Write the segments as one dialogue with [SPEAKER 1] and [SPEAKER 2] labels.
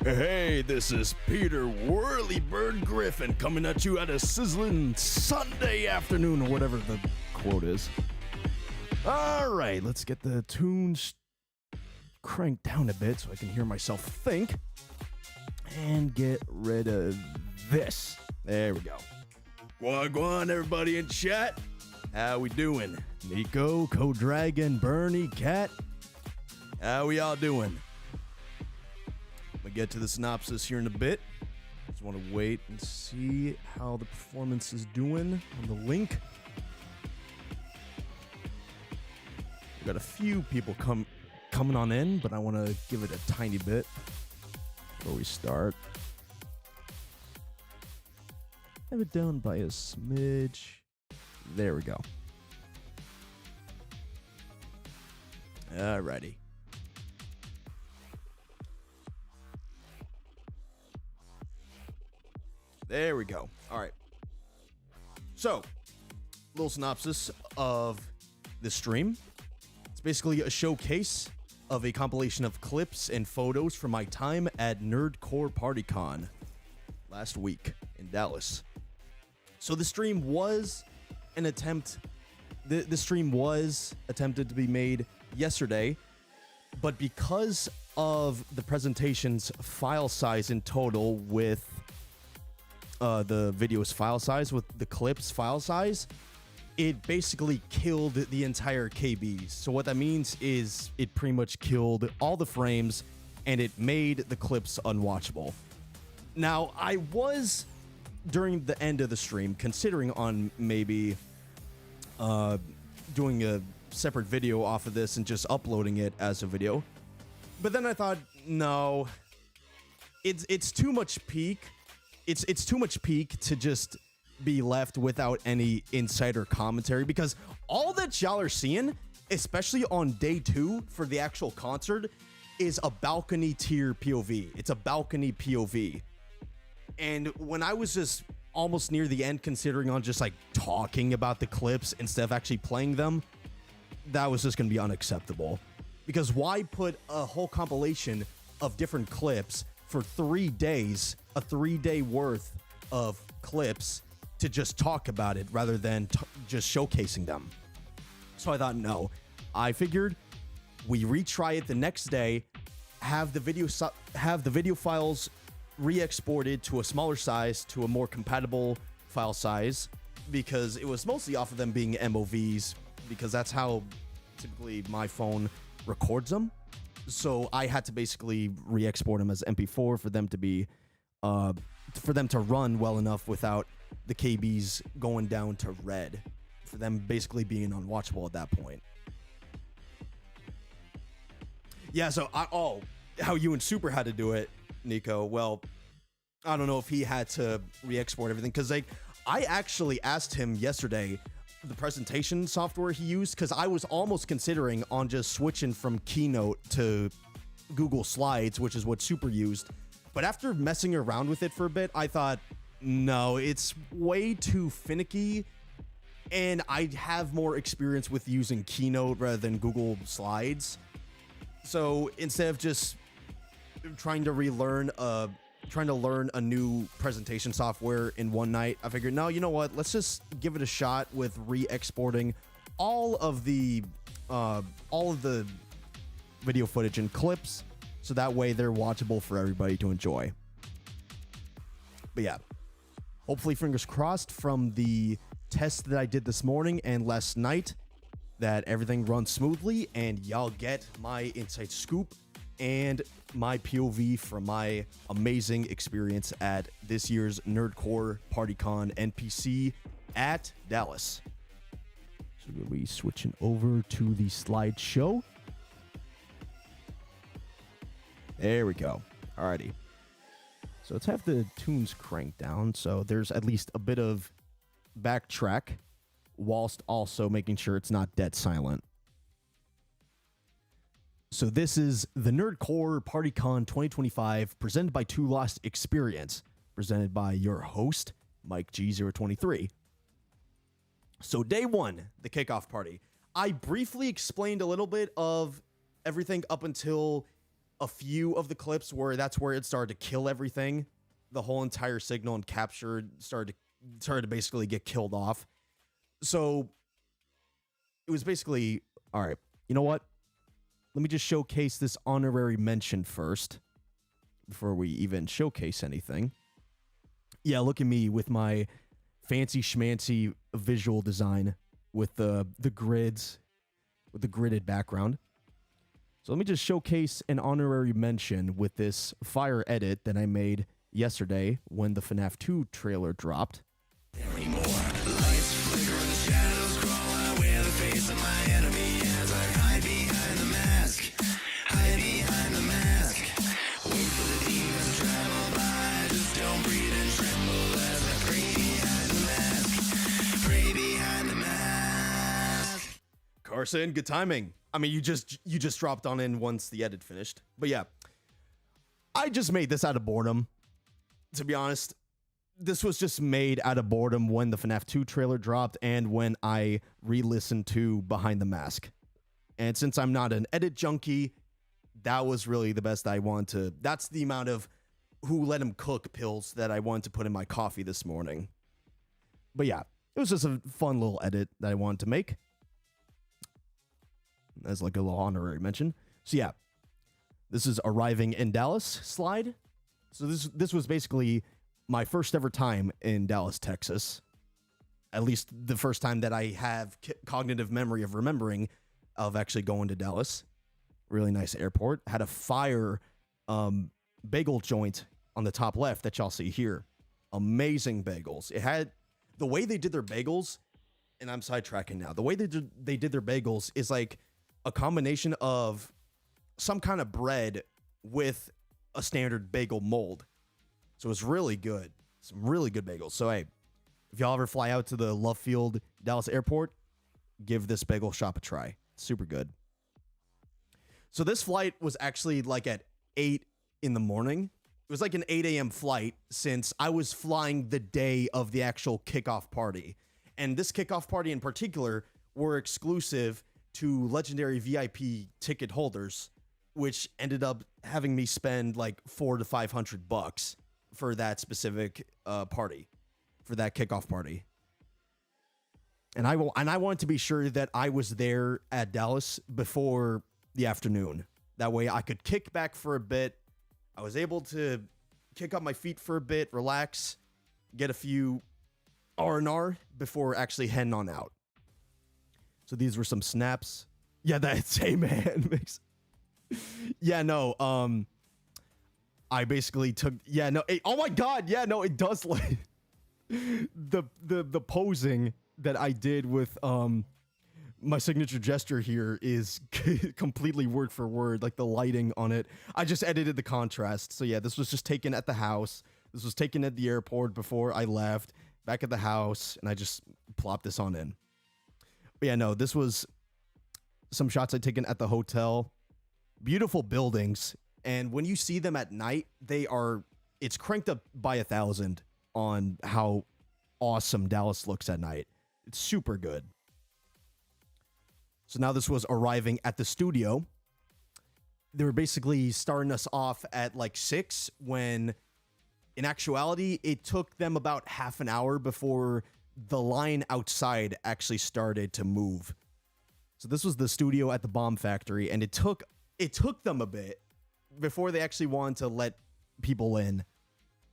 [SPEAKER 1] Hey, this is Peter Whirlybird Griffin coming at you at a sizzling Sunday afternoon, or whatever the quote is. All right, let's get the tunes cranked down a bit so I can hear myself think. And get rid of this. There we go. Wagwan, everybody in chat. How we doing? Nico, Co-Dragon, Bernie, Cat. How we all doing? We'll get to the synopsis here in a bit. Just want to wait and see how the performance is doing on the link. We got a few people coming on in, but I want to give it a tiny bit before we start. Have it down by a smidge. There we go. Alrighty. There we go. All right. So, little synopsis of the stream. It's basically a showcase of a compilation of clips and photos from my time at Nerdcore Party Con last week in Dallas. So the stream was an attempt. The stream was attempted to be made yesterday, but because of the presentation's file size in total with the video's file size, with the clips file size, it basically killed the entire KBs. So what that means is it pretty much killed all the frames and it made the clips unwatchable. Now, I was, during the end of the stream, considering on maybe doing a separate video off of this and just uploading it as a video. But then I thought, no, it's too much peak. It's too much peak to just be left without any insider commentary, because all that y'all are seeing, especially on day 2 for the actual concert, is a balcony tier POV. It's a balcony POV. And when I was just almost near the end, considering on just like talking about the clips instead of actually playing them, that was just going to be unacceptable. Because why put a whole compilation of different clips for 3 days, a 3-day worth of clips, to just talk about it rather than just showcasing them? So I thought, no. I figured we retry it the next day, have the video files re-exported to a smaller size, to a more compatible file size, because it was mostly off of them being MOVs, because that's how typically my phone records them. So I had to basically re-export them as MP4 for them to be, for them to run well enough without the KBs going down to red, for them basically being unwatchable at that point. Yeah, so how you and Super had to do it, Nico. Well, I don't know if he had to re-export everything, because like I actually asked him yesterday the presentation software he used, because I was almost considering on just switching from Keynote to Google Slides, which is what Super used. But after messing around with it for a bit, I thought, no, it's way too finicky, and I have more experience with using Keynote rather than Google Slides. So instead of just trying to learn a new presentation software in one night, I figured, no, you know what? Let's just give it a shot with re-exporting all of the video footage and clips, so that way they're watchable for everybody to enjoy. But yeah, hopefully, fingers crossed, from the test that I did this morning and last night, that everything runs smoothly and y'all get my inside scoop and my POV from my amazing experience at this year's Nerdcore Party Con NPC at Dallas. So we'll be switching over to the slideshow. There we go. Alrighty. So let's have the tunes cranked down so there's at least a bit of backtrack, whilst also making sure it's not dead silent. So this is the Nerdcore Party Con 2025, presented by Two Lost Experience, presented by your host, Mike G023. So day 1, the kickoff party. I briefly explained a little bit of everything up until a few of the clips where that's where it started to kill everything. The whole entire signal and capture started to basically get killed off. So it was basically, all right, you know what? Let me just showcase this honorary mention first before we even showcase anything. Yeah, look at me with my fancy schmancy visual design with the grids, with the gridded background. So let me just showcase an honorary mention with this fire edit that I made yesterday when the FNAF 2 trailer dropped.
[SPEAKER 2] Anymore. Lights flicker in the shadows, crawl out where the face of my enemy is. I hide behind the mask, hide behind the mask. Wait for the demons to travel by, just don't breathe and tremble as I pray behind the mask, pray behind the mask.
[SPEAKER 1] Carson, good timing. I mean, you just dropped on in once the edit finished. But yeah, I just made this out of boredom. To be honest, this was just made out of boredom when the FNAF 2 trailer dropped and when I re-listened to Behind the Mask. And since I'm not an edit junkie, that was really the best I wanted to. That's the amount of who let him cook pills that I wanted to put in my coffee this morning. But yeah, it was just a fun little edit that I wanted to make. As like a little honorary mention. So yeah, this is arriving in Dallas slide. So this was basically my first ever time in Dallas, Texas. At least the first time that I have cognitive memory of remembering of actually going to Dallas. Really nice airport. Had a fire bagel joint on the top left that y'all see here. Amazing bagels. It had the way they did their bagels, and I'm sidetracking now. The way they did their bagels is like a combination of some kind of bread with a standard bagel mold. So it's really good. Some really good bagels. So hey, if y'all ever fly out to the Love Field Dallas Airport, give this bagel shop a try. Super good. So this flight was actually like at 8 in the morning. It was like an 8 a.m. flight since I was flying the day of the actual kickoff party. And this kickoff party in particular were exclusive to legendary VIP ticket holders, which ended up having me spend like $400 to $500 for that specific party, for that kickoff party. And I wanted to be sure that I was there at Dallas before the afternoon. That way I could kick back for a bit. I was able to kick up my feet for a bit, relax, get a few R&R before actually heading on out. So these were some snaps. Yeah, that's, hey man. Yeah, no, I basically took, yeah, no, oh my God, yeah, no, it does like the posing that I did with my signature gesture here is completely word for word, like the lighting on it. I just edited the contrast. So yeah, this was just taken at the house. This was taken at the airport before I left, back at the house, and I just plopped this on in. But yeah, no, this was some shots I'd taken at the hotel. Beautiful buildings, and when you see them at night, it's cranked up by 1,000 on how awesome Dallas looks at night. It's super good. So now this was arriving at the studio. They were basically starting us off at like 6 when in actuality, it took them about half an hour before the line outside actually started to move. So this was the studio at the bomb factory, and it took them a bit before they actually wanted to let people in.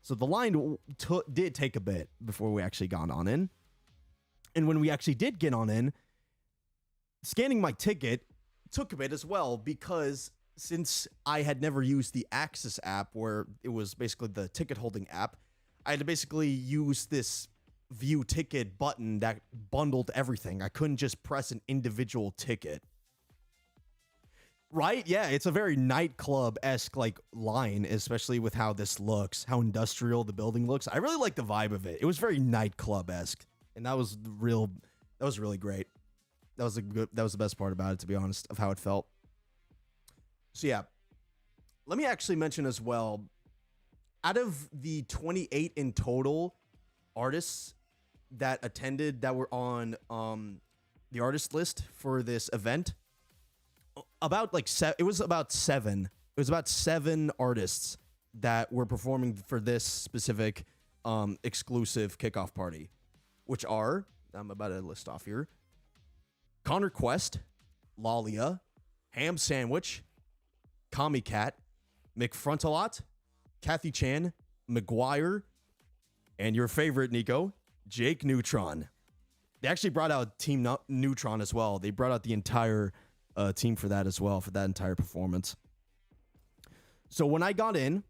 [SPEAKER 1] So the line did take a bit before we actually got on in. And when we actually did get on in, scanning my ticket took a bit as well, because since I had never used the Axis app, where it was basically the ticket holding app, I had to basically use this view ticket button that bundled everything. I couldn't just press an individual ticket. Right? Yeah, it's a very nightclub-esque like line, especially with how this looks, how industrial the building looks. I really like the vibe of it. It was very nightclub-esque, and that was really great. That was the best part about it, to be honest, of how it felt. So yeah, let me actually mention as well, out of the 28 in total artists that attended that were on the artist list for this event, about like it was about 7 It was about 7 artists that were performing for this specific exclusive kickoff party, which are, I'm about to list off here, Connor Quest, Lalia, Ham Sandwich, Kami Cat, McFrontalot, Kathy Chan, McGuire, and your favorite, Nico, Jake Neutron. They actually brought out Team Neutron as well. They brought out the entire team for that as well, for that entire performance. So when I got in,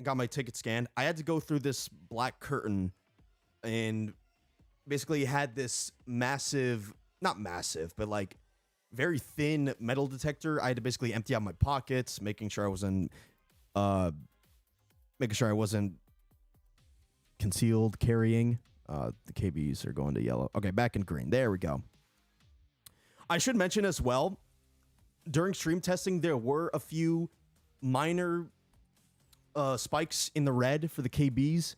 [SPEAKER 1] got my ticket scanned, I had to go through this black curtain and basically had this massive, not massive, but like very thin metal detector. I had to basically empty out my pockets, making sure I wasn't concealed carrying. The KBs are going to yellow. Okay, back in green. There we go. I should mention as well, during stream testing, there were a few minor spikes in the red for the KBs,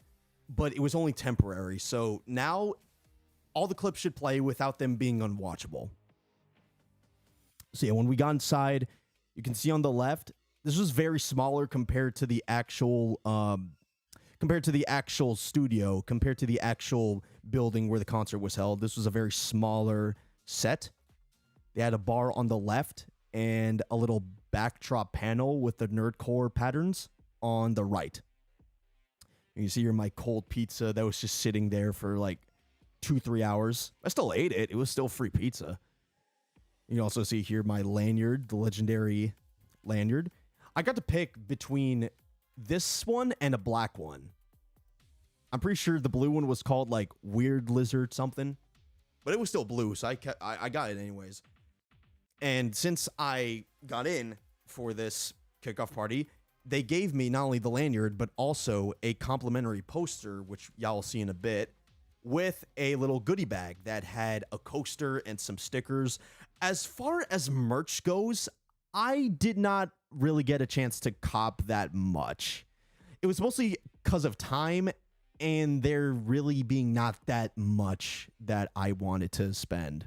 [SPEAKER 1] but it was only temporary. So now all the clips should play without them being unwatchable. So yeah, when we got inside, you can see on the left, this was very smaller compared to the actual studio, compared to the actual building where the concert was held. This was a very smaller set. They had a bar on the left and a little backdrop panel with the Nerdcore patterns on the right. And you see here my cold pizza that was just sitting there for like 2-3 hours. I still ate it. It was still free pizza. You can also see here my lanyard, the legendary lanyard. I got to pick between this one and a black one. I'm pretty sure the blue one was called like Weird Lizard something, but it was still blue, so I got it anyways. And since I got in for this kickoff party, they gave me not only the lanyard, but also a complimentary poster, which y'all will see in a bit, with a little goodie bag that had a coaster and some stickers. As far as merch goes, I did not really get a chance to cop that much. It was mostly because of time and there really being not that much that I wanted to spend.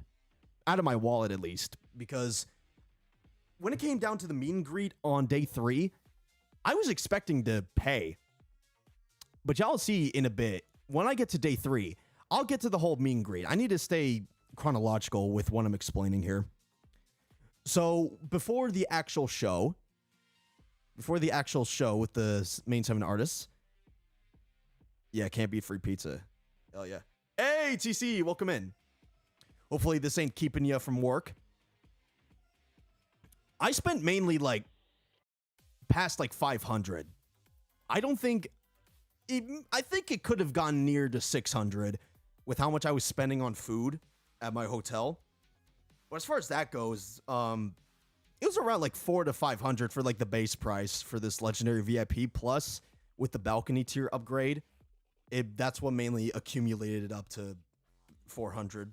[SPEAKER 1] Out of my wallet, at least. Because when it came down to the meet and greet on day 3, I was expecting to pay. But y'all see in a bit, when I get to day 3, I'll get to the whole meet and greet. I need to stay chronological with what I'm explaining here. So before the actual show with the main 7 artists, yeah, can't beat free pizza. Hell yeah. Hey, TC, welcome in. Hopefully this ain't keeping you from work. I spent mainly like past like 500. I think it could have gone near to 600 with how much I was spending on food at my hotel. But as far as that goes, it was around like 400 to 500 for like the base price for this legendary VIP plus with the balcony tier upgrade. That's what mainly accumulated it up to 400.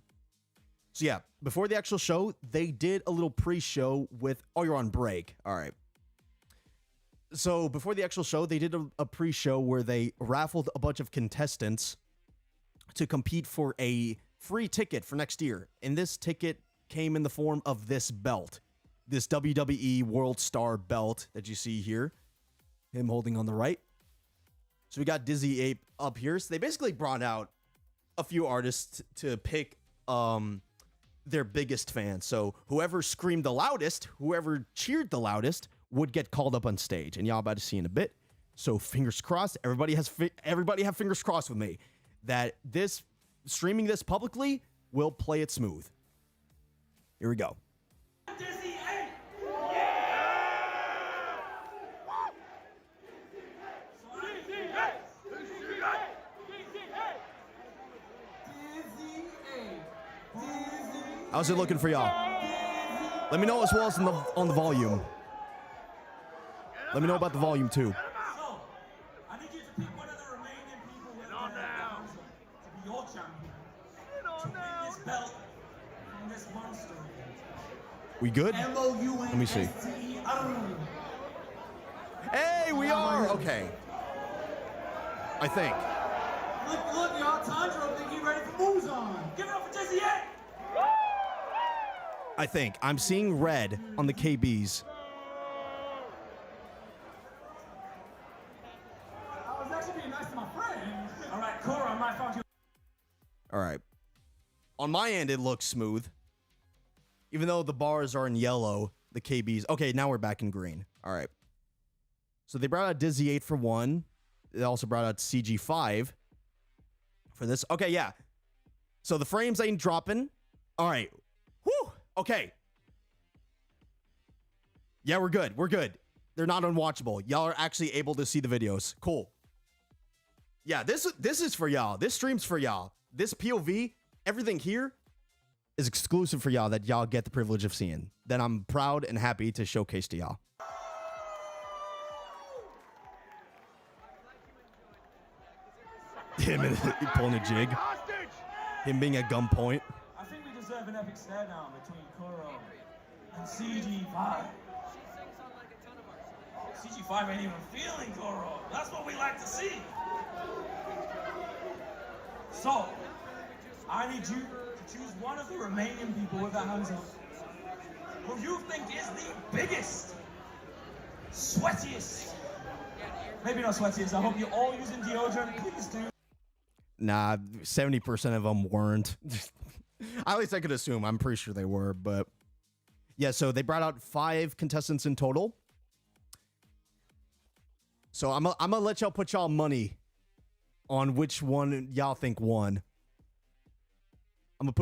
[SPEAKER 1] So yeah, before the actual show, they did a little pre-show with, oh, you're on break. All right. So before the actual show, they did a pre-show where they raffled a bunch of contestants to compete for a free ticket for next year. And this ticket came in the form of this belt, this WWE World Star belt that you see here, him holding on the right. So we got Dizzy Ape up here. So they basically brought out a few artists to pick their biggest fans. So whoever screamed the loudest, whoever cheered the loudest would get called up on stage. And y'all about to see in a bit. So fingers crossed. Everybody have fingers crossed with me that this streaming this publicly will play it smooth. Here we go.
[SPEAKER 2] Dizzy Ape!
[SPEAKER 1] How's it looking for y'all? Let me know as well as on the volume. Let me know about the volume too.
[SPEAKER 3] So, I need you to pick one of the remaining people with to be your champion. To win this belt from this monster.
[SPEAKER 1] We good?
[SPEAKER 3] Let
[SPEAKER 1] me see. Hey, we are! Okay. I think.
[SPEAKER 3] Look, y'all. Tandro think he ready for moves on. Give it up for Dizzy Ape!
[SPEAKER 1] I think. I'm seeing red on the KBs.
[SPEAKER 3] being nice to my friend. All right, Cora, I might find you.
[SPEAKER 1] All right. On my end, it looks smooth. Even though the bars are in yellow, the KBs. Okay, now we're back in green. All right. So they brought out Dizzy 8 for 1. They also brought out CG5 for this. Okay, yeah. So the frames ain't dropping. All right. Whew. Okay. Yeah, we're good. We're good. They're not unwatchable. Y'all are actually able to see the videos. Cool. Yeah, this is for y'all. This stream's for y'all. This POV, everything here is exclusive for y'all that y'all get the privilege of seeing. That I'm proud and happy to showcase to y'all. Him pulling a jig. Him being at gunpoint.
[SPEAKER 3] I think we deserve an epic stare down between Kuro and CG5. CG5 ain't even feeling Kuro. That's what we like to see. So, I need you to choose one of the remaining people with their hands up who you think is the biggest, sweatiest. Maybe not sweatiest. I hope you're all using deodorant. Please do.
[SPEAKER 1] Nah, 70% of them weren't. At least I could assume. I'm pretty sure they were, but yeah, so they brought out 5 contestants in total. So I'm gonna let y'all put y'all money on which one y'all think won. I'm gonna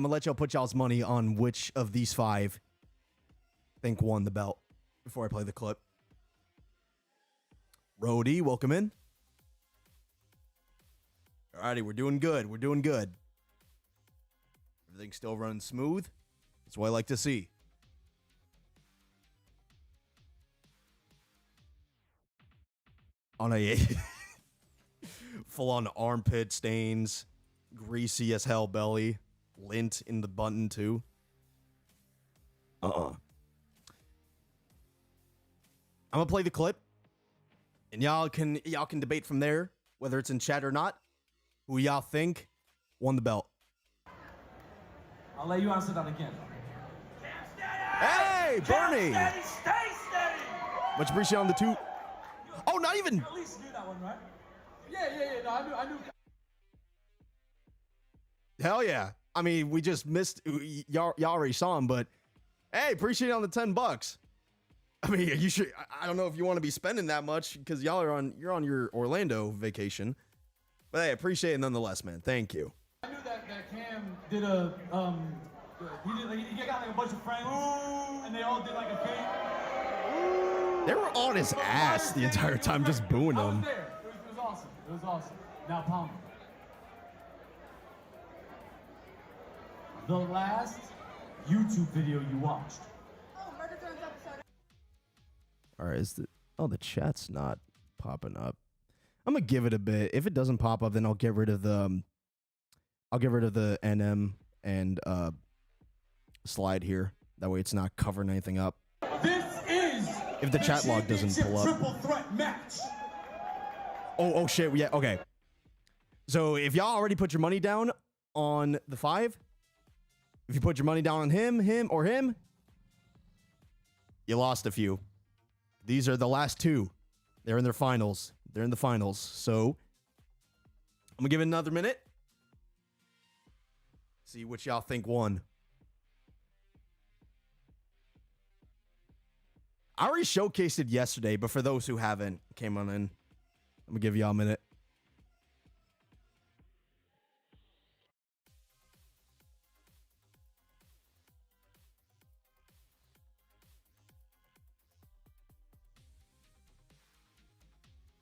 [SPEAKER 1] let y'all put y'all's money on which of these 5 think won the belt before I play the clip. Rhodey, welcome in. Alrighty, we're doing good. We're doing good. Everything's still running smooth. That's what I like to see. On a full-on armpit stains, greasy as hell belly, lint in the button too. I'm gonna play the clip, and y'all can debate from there whether it's in chat or not. Who y'all think won the belt?
[SPEAKER 3] I'll let you answer that again.
[SPEAKER 1] Hey, Bernie!
[SPEAKER 3] Steady, stay steady!
[SPEAKER 1] Much appreciated on the 2. Oh, not even.
[SPEAKER 3] You at least knew that one, right? Yeah. No, I knew.
[SPEAKER 1] Hell yeah. I mean, we just missed. Y'all already saw him, but hey, appreciate it on the $10. I mean, you should. I don't know if you want to be spending that much because you're on your Orlando vacation. But hey, appreciate it nonetheless, man. Thank you.
[SPEAKER 3] I knew that Cam did a he got like a bunch of friends and they all did like a thing.
[SPEAKER 1] They were on his ass the entire time, just booing him.
[SPEAKER 3] I was there. It was awesome. It was awesome. Now, Palmer. The last YouTube video you watched.
[SPEAKER 4] Oh, Murder Drones episode.
[SPEAKER 1] All right, the chat's not popping up. I'm gonna give it a bit. If it doesn't pop up, then I'll get rid of the NM and slide here. That way, it's not covering anything up.
[SPEAKER 3] This is
[SPEAKER 1] If the chat log doesn't pull up.
[SPEAKER 3] Triple threat match.
[SPEAKER 1] Oh shit. Yeah. Okay. So if y'all already put your money down on the 5, if you put your money down on him, or him, you lost a few. These are the last 2. They're in their finals. They're in the finals. So I'm gonna give it another minute. See which y'all think won. I already showcased it yesterday, but for those who haven't, came on in. I'm gonna give y'all a minute.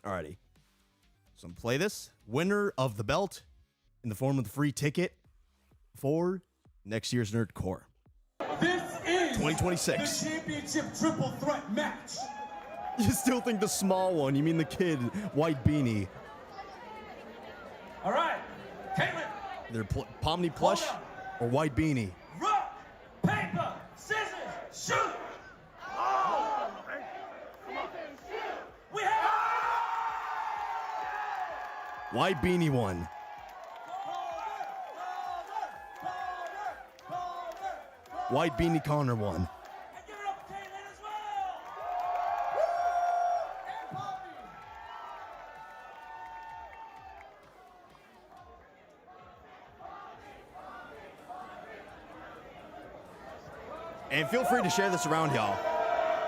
[SPEAKER 1] Alrighty. So I'm gonna play this. Winner of the belt in the form of the free ticket for next year's Nerdcore.
[SPEAKER 3] This is
[SPEAKER 1] 2026.
[SPEAKER 3] the championship triple threat match.
[SPEAKER 1] You still think the small one? You mean the kid, white beanie?
[SPEAKER 3] All right, Caitlin.
[SPEAKER 1] They're Pomni plush
[SPEAKER 3] Hold
[SPEAKER 1] or white beanie?
[SPEAKER 3] Rock, paper, scissors, shoot. Oh. We have.
[SPEAKER 1] White beanie one. White beanie Connor one.
[SPEAKER 3] And give it up for Caitlin as well.
[SPEAKER 1] And feel free to share this around, y'all.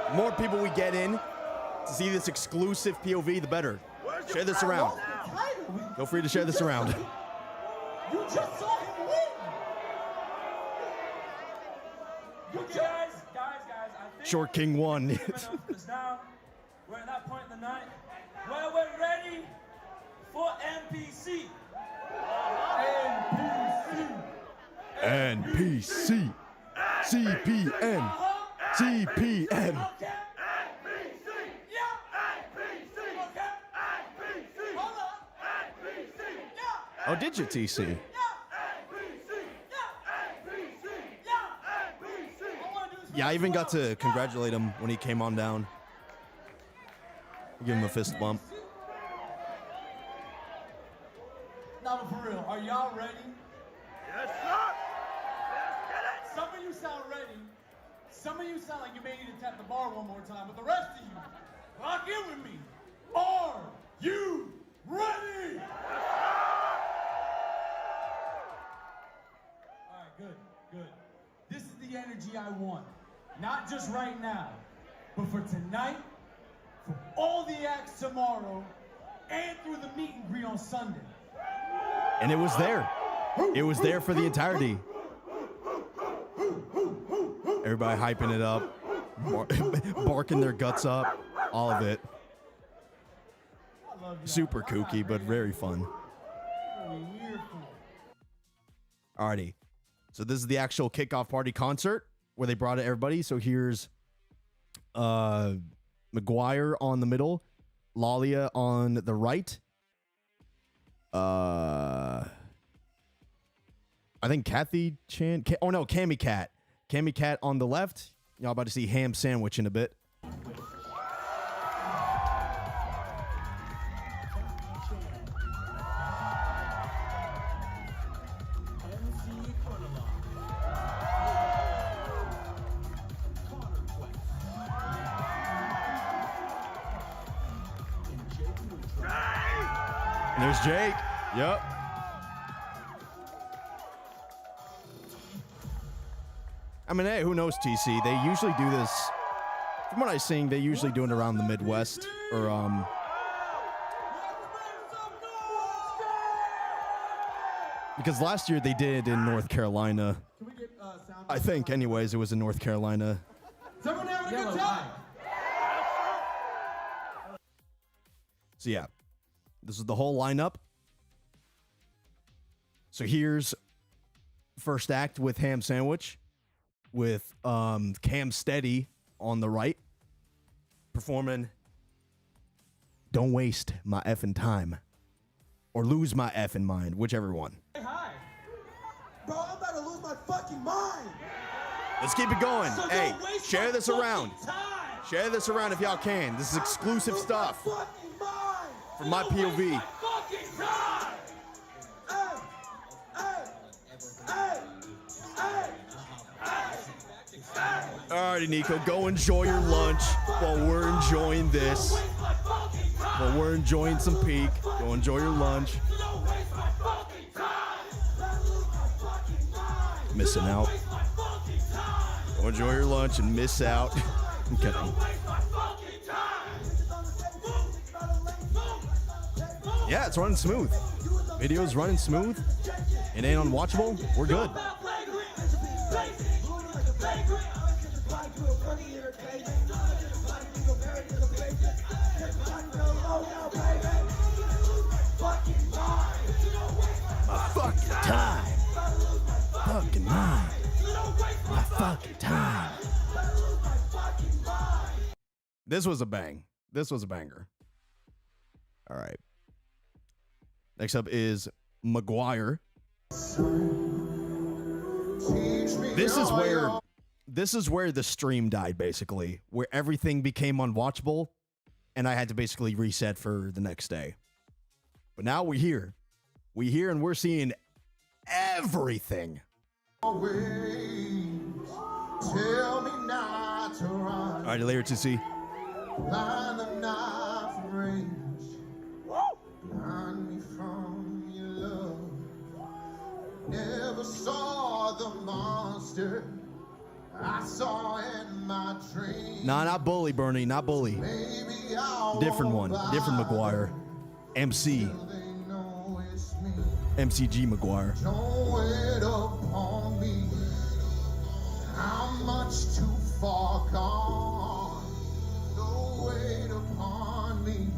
[SPEAKER 1] The more people we get in to see this exclusive POV, the better. Share this around. Feel free to share this around.
[SPEAKER 3] You just saw him win. Guys, I think
[SPEAKER 1] Short King won.
[SPEAKER 3] because now we're at that point in the night where we're ready for NPC.
[SPEAKER 1] NPC. CPN. CPN. Oh, did you, TC? Yeah, I even got to congratulate him when he came on down. Give him a fist bump.
[SPEAKER 3] Now, but for real, are y'all ready?
[SPEAKER 5] Yes, sir. Let's get it.
[SPEAKER 3] Some of you sound ready. Some of you sound like you may need to tap the bar one more time, but the rest of you, lock in with me. Are you ready? All right, good. This is the energy I want. Not just right now, but for tonight, for all the acts tomorrow, and through the meet and greet on Sunday.
[SPEAKER 1] And it was there. It was there for the entirety. Everybody hyping it up, barking their guts up, all of it. Super kooky, but very fun. Alrighty. So this is the actual Kickoff Party concert where they brought everybody. So here's McGuire on the middle, Lalia on the right. I think Kathy Chan. Cammy Cat. Cammy Cat on the left. Y'all about to see Ham Sandwich in a bit. And there's Jake. Yep. I mean, hey, who knows, TC? They usually do this. From what I'm seeing, they usually do it around the Midwest or because last year they did it in North Carolina. I think, anyways, it was in North Carolina.
[SPEAKER 3] Is everyone having a good time?
[SPEAKER 1] So yeah, this is the whole lineup. So here's first act with Ham Sandwich, with Cam Steady on the right, performing "Don't Waste My Effing Time" or "Lose My Effing Mind," whichever one.
[SPEAKER 3] Hey, hi. Bro, I'm about to lose my fucking mind.
[SPEAKER 1] Let's keep it going.
[SPEAKER 3] So
[SPEAKER 1] Hey,
[SPEAKER 3] don't waste
[SPEAKER 1] share
[SPEAKER 3] my
[SPEAKER 1] this
[SPEAKER 3] fucking
[SPEAKER 1] around.
[SPEAKER 3] time.
[SPEAKER 1] Share this around if y'all can. This is exclusive
[SPEAKER 3] Lose
[SPEAKER 1] stuff
[SPEAKER 3] my fucking mind.
[SPEAKER 1] from my
[SPEAKER 3] Don't waste
[SPEAKER 1] POV.
[SPEAKER 3] my fucking time.
[SPEAKER 1] Alrighty, Nico, go enjoy your lunch while we're enjoying this. While we're enjoying some peak. Go enjoy your lunch. Missing out. Go enjoy your lunch and miss out. I'm kidding. Yeah, it's running smooth. Video's running smooth. It ain't unwatchable. We're good. My fucking time. Fucking mine. My fucking time. This was a bang. This was a banger. All right. Next up is McGuire. This is where the stream died, basically, where everything became unwatchable, and I had to basically reset for the next day. But now we're here. We're here and we're seeing everything.
[SPEAKER 6] Tell me not to run.
[SPEAKER 1] All right, later to see.
[SPEAKER 6] Blind the knife range. Blind me from your love. Never saw the monster. I saw
[SPEAKER 1] Nah, not Bully, Bernie, not Bully.
[SPEAKER 6] Maybe I'll
[SPEAKER 1] Different one, different McGuire. MC,
[SPEAKER 6] They know it's me.
[SPEAKER 1] MCG McGuire.
[SPEAKER 6] Don't wait upon me. I'm much too far gone. Don't wait upon me.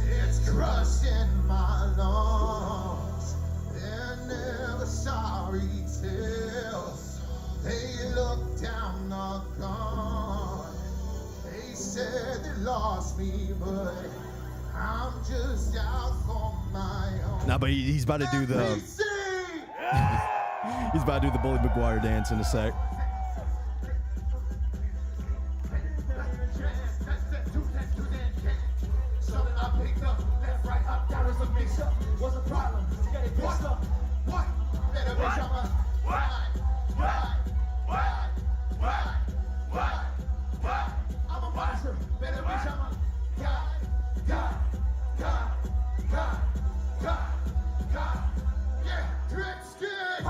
[SPEAKER 6] It's crushing my lungs. They're never sorry tales. They look down the gun. They said they lost me, but I'm just out for my own.
[SPEAKER 1] Nah, but he's about to do the
[SPEAKER 6] NPC!
[SPEAKER 1] he's about to do the Bully McGuire dance in a sec.
[SPEAKER 6] Something I picked up, left, right, up, down is a mix up. What's the problem? Get it fixed up. What? Better bitch, I'm a what? I'm a monster. Better bitch, I'm a God. Yeah, drip skin.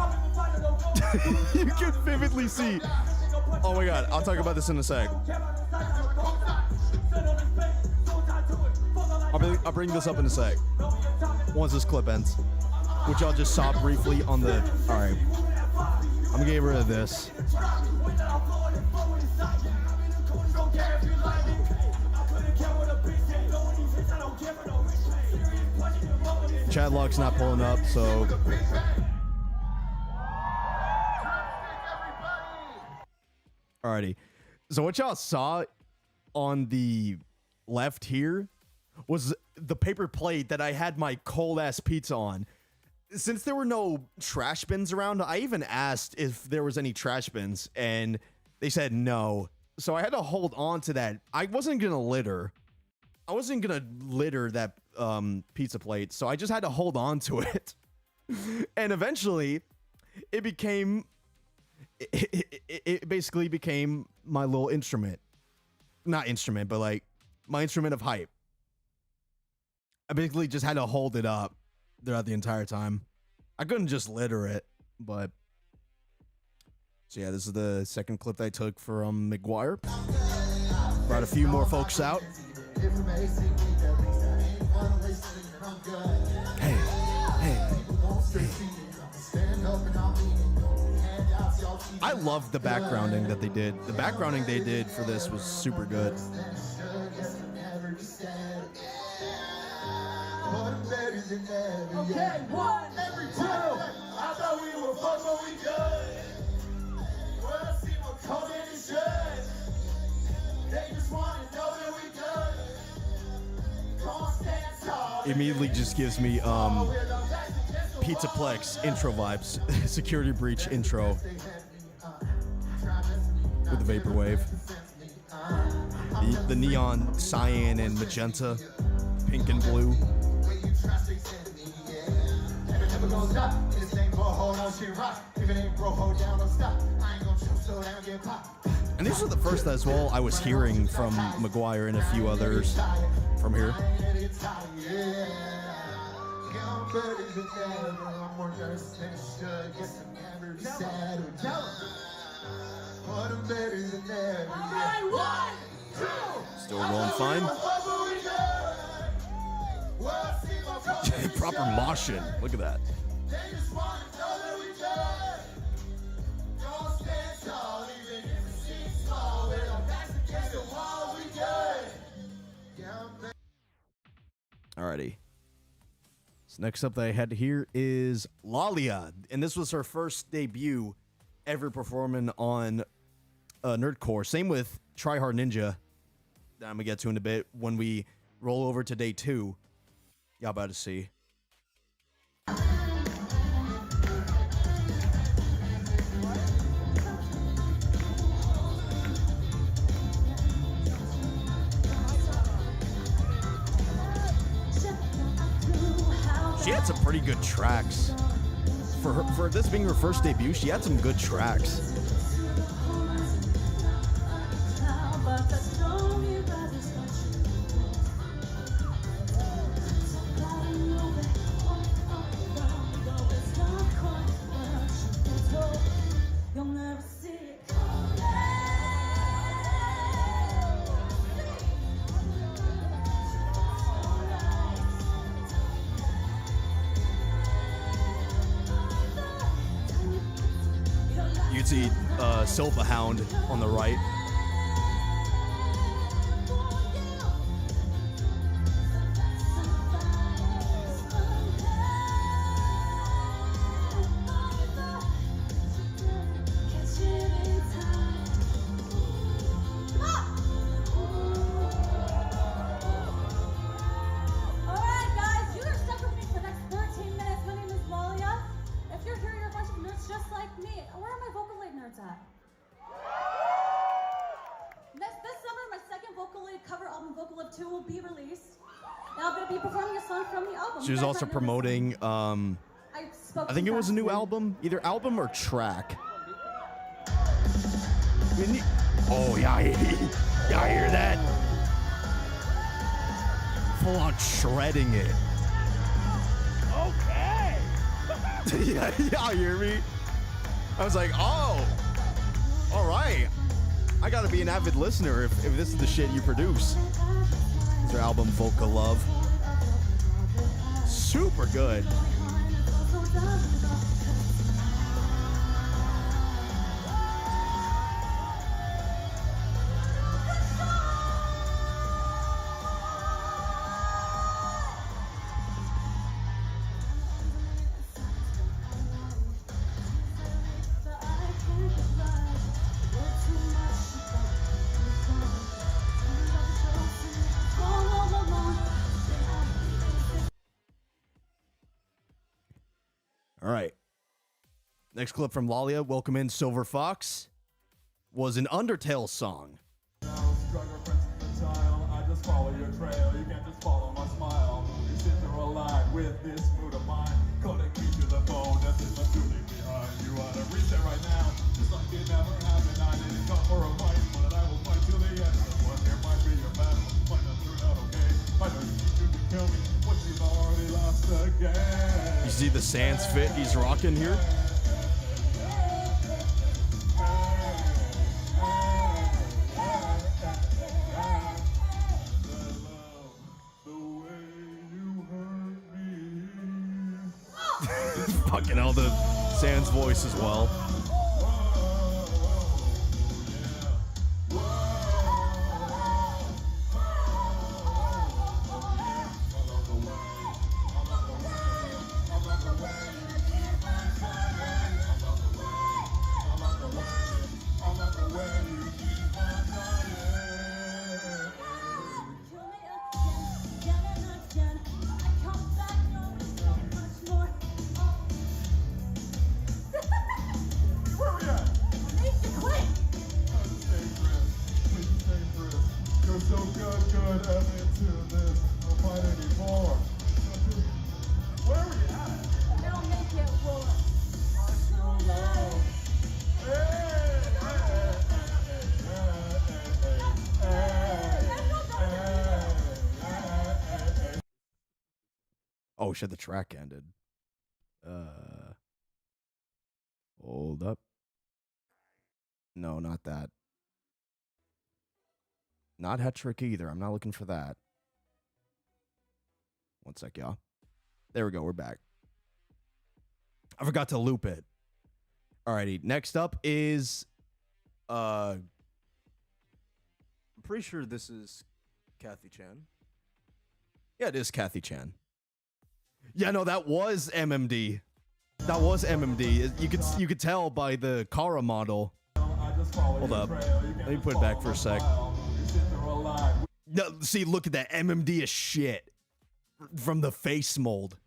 [SPEAKER 1] You can vividly see. Oh my god, I'll talk about this in a sec. I'll bring this up in a sec. Once this clip ends. Which I'll just saw briefly on the... Alright. I'm gonna get rid of this. Chad Lock's not pulling up, so... Alrighty. So what y'all saw on the left here was the paper plate that I had my cold ass pizza on. Since there were no trash bins around, I even asked if there was any trash bins, and they said no. So I had to hold on to that. I wasn't gonna litter. I wasn't gonna litter that pizza plate, so I just had to hold on to it. And eventually, it became... It basically became my little instrument. Not instrument, but like my instrument of hype. I basically just had to hold it up throughout the entire time. I couldn't just litter it, but... So yeah, this is the second clip that I took from McGuire. Brought a few more folks out. Hey. I love the backgrounding that they did. The backgrounding they did for this was super good.
[SPEAKER 3] Okay, 1, 2. I thought we were fucked, but we good. Well, let's see what Conan is good. They just want to know that we good. Don't stand tall.
[SPEAKER 1] Immediately just gives me Pizzaplex intro vibes. Security breach intro with the vaporwave. The neon cyan and magenta, pink and blue. And these are the first as well I was hearing from McGuire and a few others from here. Still going fine. Proper moshing. Look at that. Alrighty. So next up that I had here is Lalia, and this was her first debut ever performing on Nerdcore. Same with Try Hard Ninja, that I'm gonna get to in a bit when we roll over to day 2. Y'all about to see. She had some pretty good tracks. For this being her first debut, she had some good tracks. can see Silva Hound on the right. She was also promoting, I think it was a new album, either album or track. Oh, yeah, y'all hear that? Full on shredding it.
[SPEAKER 5] Okay.
[SPEAKER 1] Yeah, y'all hear me? I was like, oh, all right. I gotta be an avid listener if this is the shit you produce. It's her album, Vocal Love. Super good. All right. Next clip from Lalia, Welcome in Silver Fox, was an Undertale song.
[SPEAKER 3] I just follow your trail. You can't just follow my smile. You sit there alive with this mood of mine. Connect me to the bone. That's it. I'm truly behind. You ought to reach there right now. Just like it never happened. I didn't come for a fight, but I will fight till the end. What there might be a battle. Might not turn out okay. I know you can kill me. What you've already lost again.
[SPEAKER 1] You see the sans fit he's rocking here? Fucking hell, the sans voice as well. Oh shit, the track ended. Hold up. No, not that. Not Hetrick either. I'm not looking for that. One sec, y'all. There we go. We're back. I forgot to loop it. Alrighty. Next up is
[SPEAKER 7] I'm pretty sure this is Kathy Chan.
[SPEAKER 1] yeah, it is Kathy Chan. Yeah, no, that was MMD. That was MMD. You could tell by the Kara model. Hold up. Let me put it back for a sec. No, see, look at that. MMD is shit. From the face mold.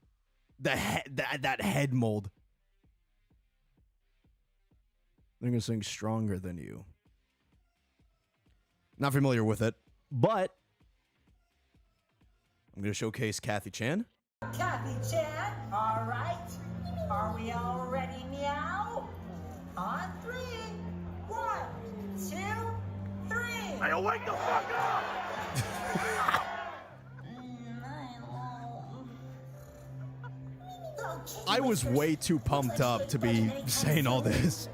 [SPEAKER 1] That head mold. They're gonna sing Stronger Than You. Not familiar with it, but I'm gonna showcase Kathy Chan.
[SPEAKER 8] Kathy Chan, all right. Are we all ready now? On 3. 1, 2, 3.
[SPEAKER 5] Hey, wake the fuck up!
[SPEAKER 1] I was way too pumped up to be saying all this.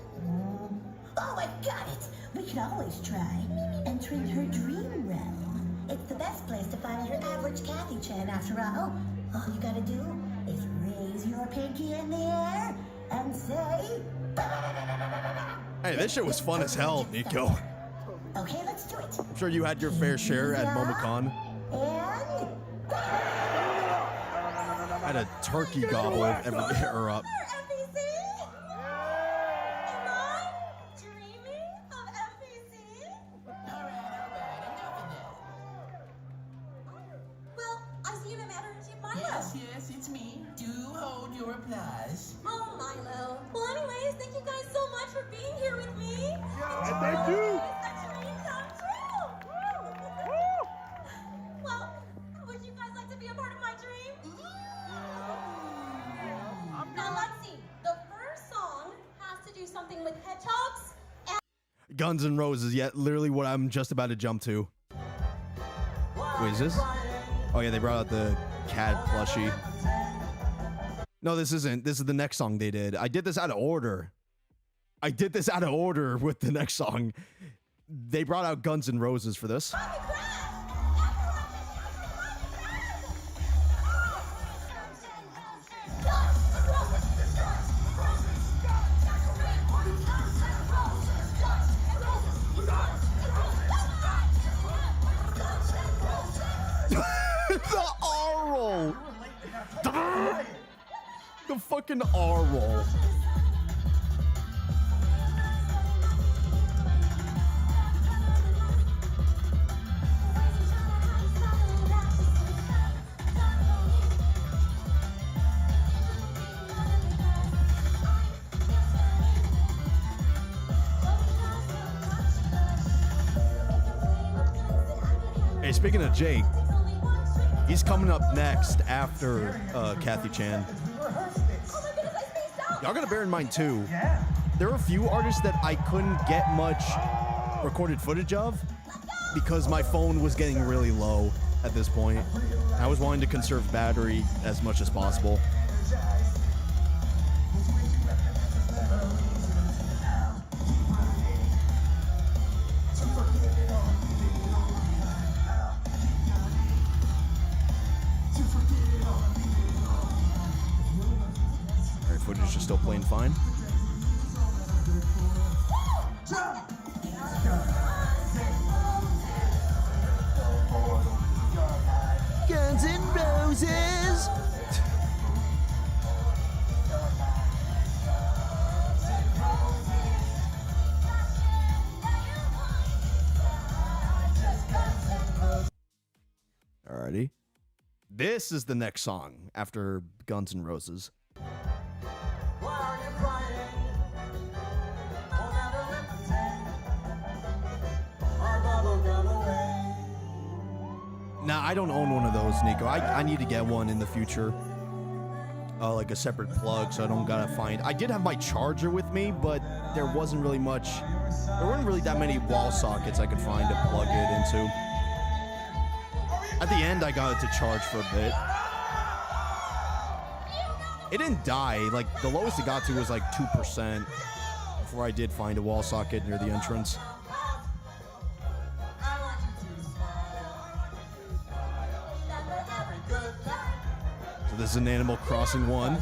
[SPEAKER 8] Oh, I've got it. We can always try entering her dream realm. It's the best place to find your average Kathy Chan after all. All you gotta do is raise your pinky in the air and say...
[SPEAKER 1] Hey, this shit was fun as hell, Nico.
[SPEAKER 8] Okay, let's do it.
[SPEAKER 1] I'm sure you had your fair share at MomoCon.
[SPEAKER 8] And
[SPEAKER 1] I had a turkey gobble every or up.
[SPEAKER 8] MPC? Am I dreaming of MPC? Well, I see you're matter to Milo.
[SPEAKER 9] Yes, it's me. Do hold your applause.
[SPEAKER 8] Oh, Milo. Well, anyways, thank you guys so much for being here with me.
[SPEAKER 5] Thank you.
[SPEAKER 8] A dream come true. Well, would you guys like to be a part of my dream? Now let's see. The first song has to do something with hedgehogs.
[SPEAKER 1] Guns N' Roses, yet literally what I'm just about to jump to. Wait, is this? Oh yeah, they brought out the cat plushie. No, this isn't. This is the next song they did. I did this out of order. With the next song. They brought out Guns N' Roses for this. The R roll. The fucking R roll. Hey, speaking of Jake, he's coming up next after Kathy Chan. Y'all gotta bear in mind too, there are a few artists that I couldn't get much recorded footage of because my phone was getting really low at this point. I was wanting to conserve battery as much as possible. Footage is still playing fine. Guns N' Roses. Alrighty. This is the next song after Guns N' Roses. Now, I don't own one of those, Nico. I need to get one in the future. Like a separate plug, so I don't gotta find... I did have my charger with me, but there wasn't really much... There weren't really that many wall sockets I could find to plug it into. At the end, I got it to charge for a bit. It didn't die. Like, the lowest it got to was like 2% before I did find a wall socket near the entrance. So this is an Animal Crossing one.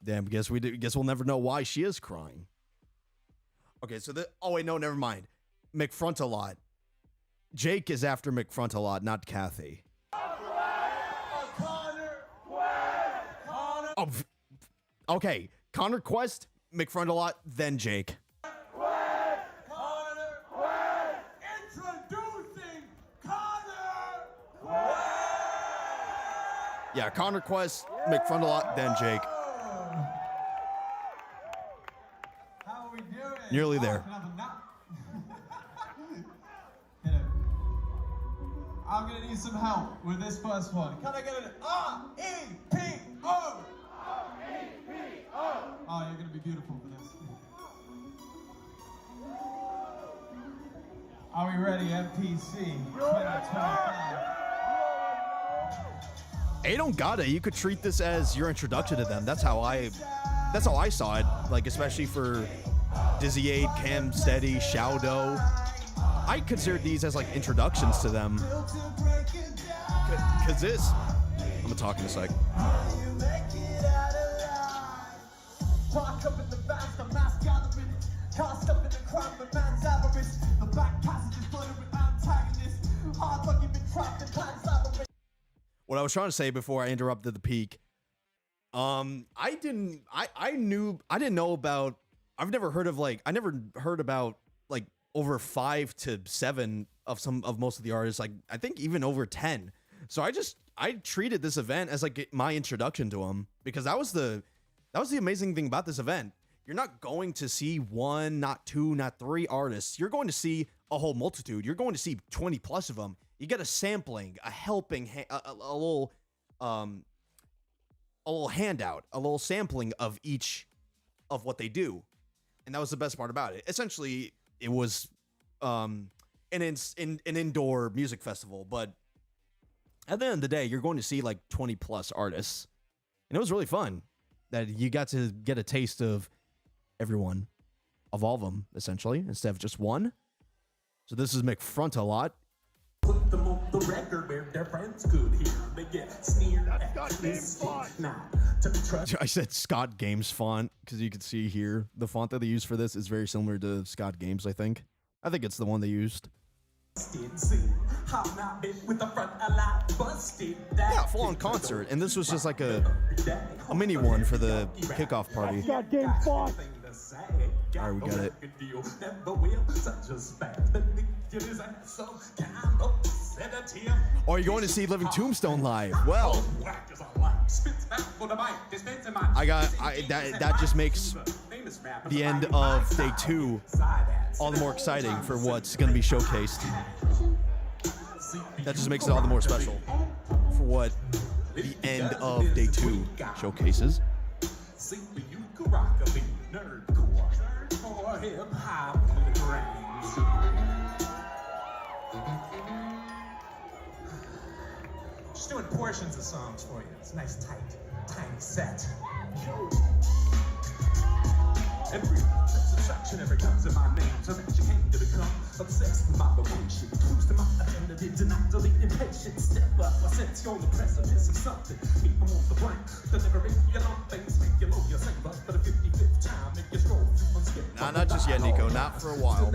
[SPEAKER 1] Damn, guess we'll never know why she is crying. Okay, so oh wait, no, never mind. McFrontalot. Jake is after McFrontalot, not Kathy. Oh, okay. Connor Quest, McFrontalot, then Jake.
[SPEAKER 3] Introducing Connor Quest.
[SPEAKER 1] Yeah, Connor Quest, McFrontalot, then Jake.
[SPEAKER 3] How are we doing?
[SPEAKER 1] Nearly there.
[SPEAKER 3] Can I have a knock? Hit it. I'm gonna need some help with this first one. Can I get an R-E-P-O? R-E-P-O. Oh, you're gonna be beautiful for this. Are we ready, MPC 2025?
[SPEAKER 1] Hey, don't gotta. You could treat this as your introduction to them. That's how I saw it. Like, especially for Dizzy 8, Cam Steady, Shaudo. I consider these as like introductions to them. Cause this, I'm gonna talk in a sec.
[SPEAKER 6] Walk up in the vast, the mass gathering. Cast up in the crowd, the man's avarice. The back passage is flooded with antagonists. Hard luck, you've been trapped in time's labyrinth.
[SPEAKER 1] What I was trying to say before I interrupted the peak, I didn't know about, I've never heard of like, I never heard about like over 5 to 7 of most of the artists, like I think even over 10. So I treated this event as like my introduction to them, because that was the amazing thing about this event. You're not going to see 1, not 2, not 3 artists. You're going to see a whole multitude. You're going to see 20 plus of them. You get a sampling, a helping, a little handout, a little sampling of each of what they do. And that was the best part about it. Essentially, it was an indoor music festival, but at the end of the day, you're going to see like 20 plus artists. And it was really fun that you got to get a taste of everyone, of all of them, essentially, instead of just one. So this is McFront a lot.
[SPEAKER 9] Put them on the record where their friends could hear. They get sneered at.
[SPEAKER 5] Scott Games font.
[SPEAKER 9] Not to be trusted.
[SPEAKER 1] I said Scott Games font because you can see here the font that they use for this is very similar to Scott Games. I think it's the one they used. Yeah, full on concert, and this was just like a mini one for the kickoff party.
[SPEAKER 5] Scott Games font.
[SPEAKER 1] All right, we got it. Or you're going to see Living Tombstone live. Well, that just makes the end of day 2 all the more exciting for what's going to be showcased. That just makes it all the more special for what the end of day 2 showcases.
[SPEAKER 9] Just doing portions of songs for you. It's a nice, tight, tiny set. Every subtraction ever comes in my name, so that you came to become obsessed with my location. Cruise to my identity, do not delete impatient. Step up, I sense you're on the precipice of something. Me, I'm on the brink, delivering your long things, make you low your sing, but for the 55th time, make you stroll through unscathed.
[SPEAKER 1] Nah, not just yet, Nico. Not for a while.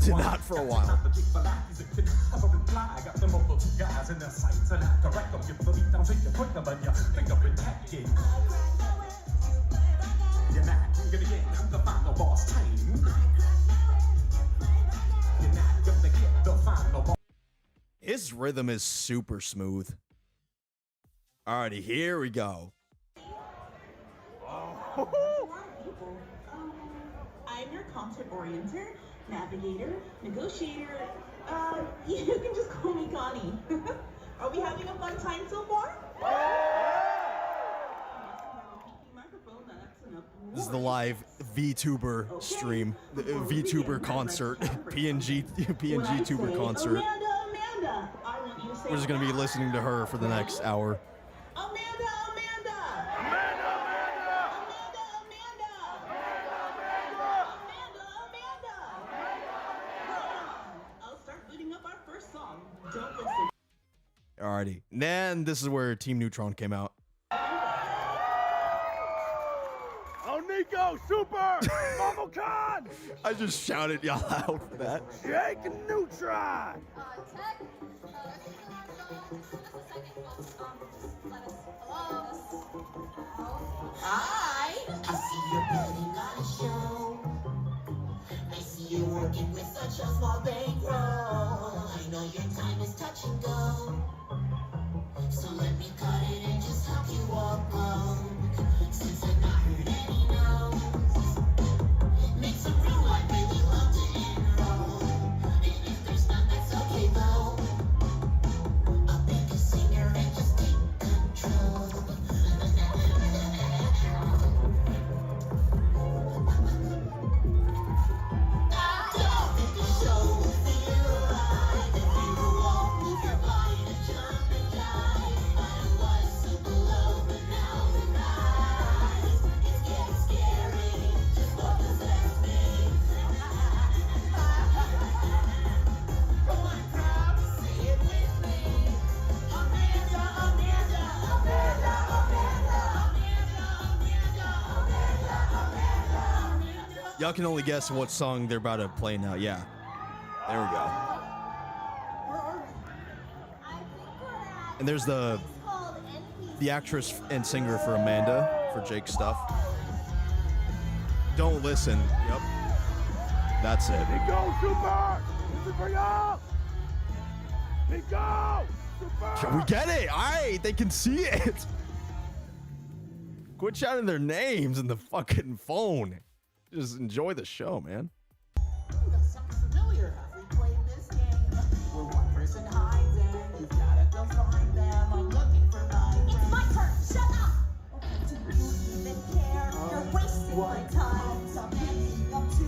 [SPEAKER 1] Not for a while.
[SPEAKER 9] I got the mobile 2 guys in their sights, and I direct them. Give the beat down, take your quick them, and you think up in that game. You're not gonna get the final boss time. You're not gonna get the final boss.
[SPEAKER 1] His rhythm is super smooth. Alrighty, here we go.
[SPEAKER 10] I'm your content orienter, navigator, negotiator. You can just call me Connie. Are we having a fun time so far?
[SPEAKER 1] This is the live VTuber stream, the VTuber concert, PNG tuber concert.
[SPEAKER 10] Amanda, I want you to say
[SPEAKER 1] We're just gonna be listening to her for the next hour.
[SPEAKER 10] Amanda. I'll start booting up our first song. Don't listen.
[SPEAKER 1] Alrighty, and then this is where Team Neutron came out.
[SPEAKER 5] Oh, Nico, super! Marvel Con!
[SPEAKER 1] I just shouted y'all out for that.
[SPEAKER 5] Jake and Neutron!
[SPEAKER 4] Tech.
[SPEAKER 8] Hi. I see you're putting on a show. I see you working with such a small bankroll. I know your time is touch and go. So let me cut it and just help you walk home. Since I've not heard any no's. Make some room, I'd really love to enroll. And if there's none, that's okay though. I'll pick a singer and just take control. Don't make the show feel alive. If you won't move your body to jump and dive.
[SPEAKER 1] Y'all can only guess what song they're about to play now. Yeah. There we go. And there's the actress and singer for Amanda, for Jake's stuff. Don't listen. Yep. That's it.
[SPEAKER 5] Go, Super! This is for y'all! Go! Super!
[SPEAKER 1] We get it. All right. They can see it. Quit shouting their names in the fucking phone. Just enjoy the show, man.
[SPEAKER 6] That sounds familiar. Have we played this game? Where one person hides and you've gotta go find them. I'm looking for mine.
[SPEAKER 4] It's my turn. Shut up. Do you even care? You're wasting my time. Stop acting up to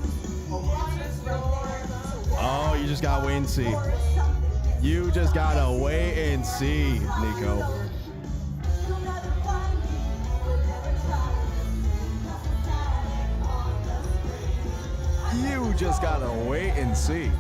[SPEAKER 1] Oh, you just gotta wait and see. You just gotta wait and see, Nico. You just gotta wait and see.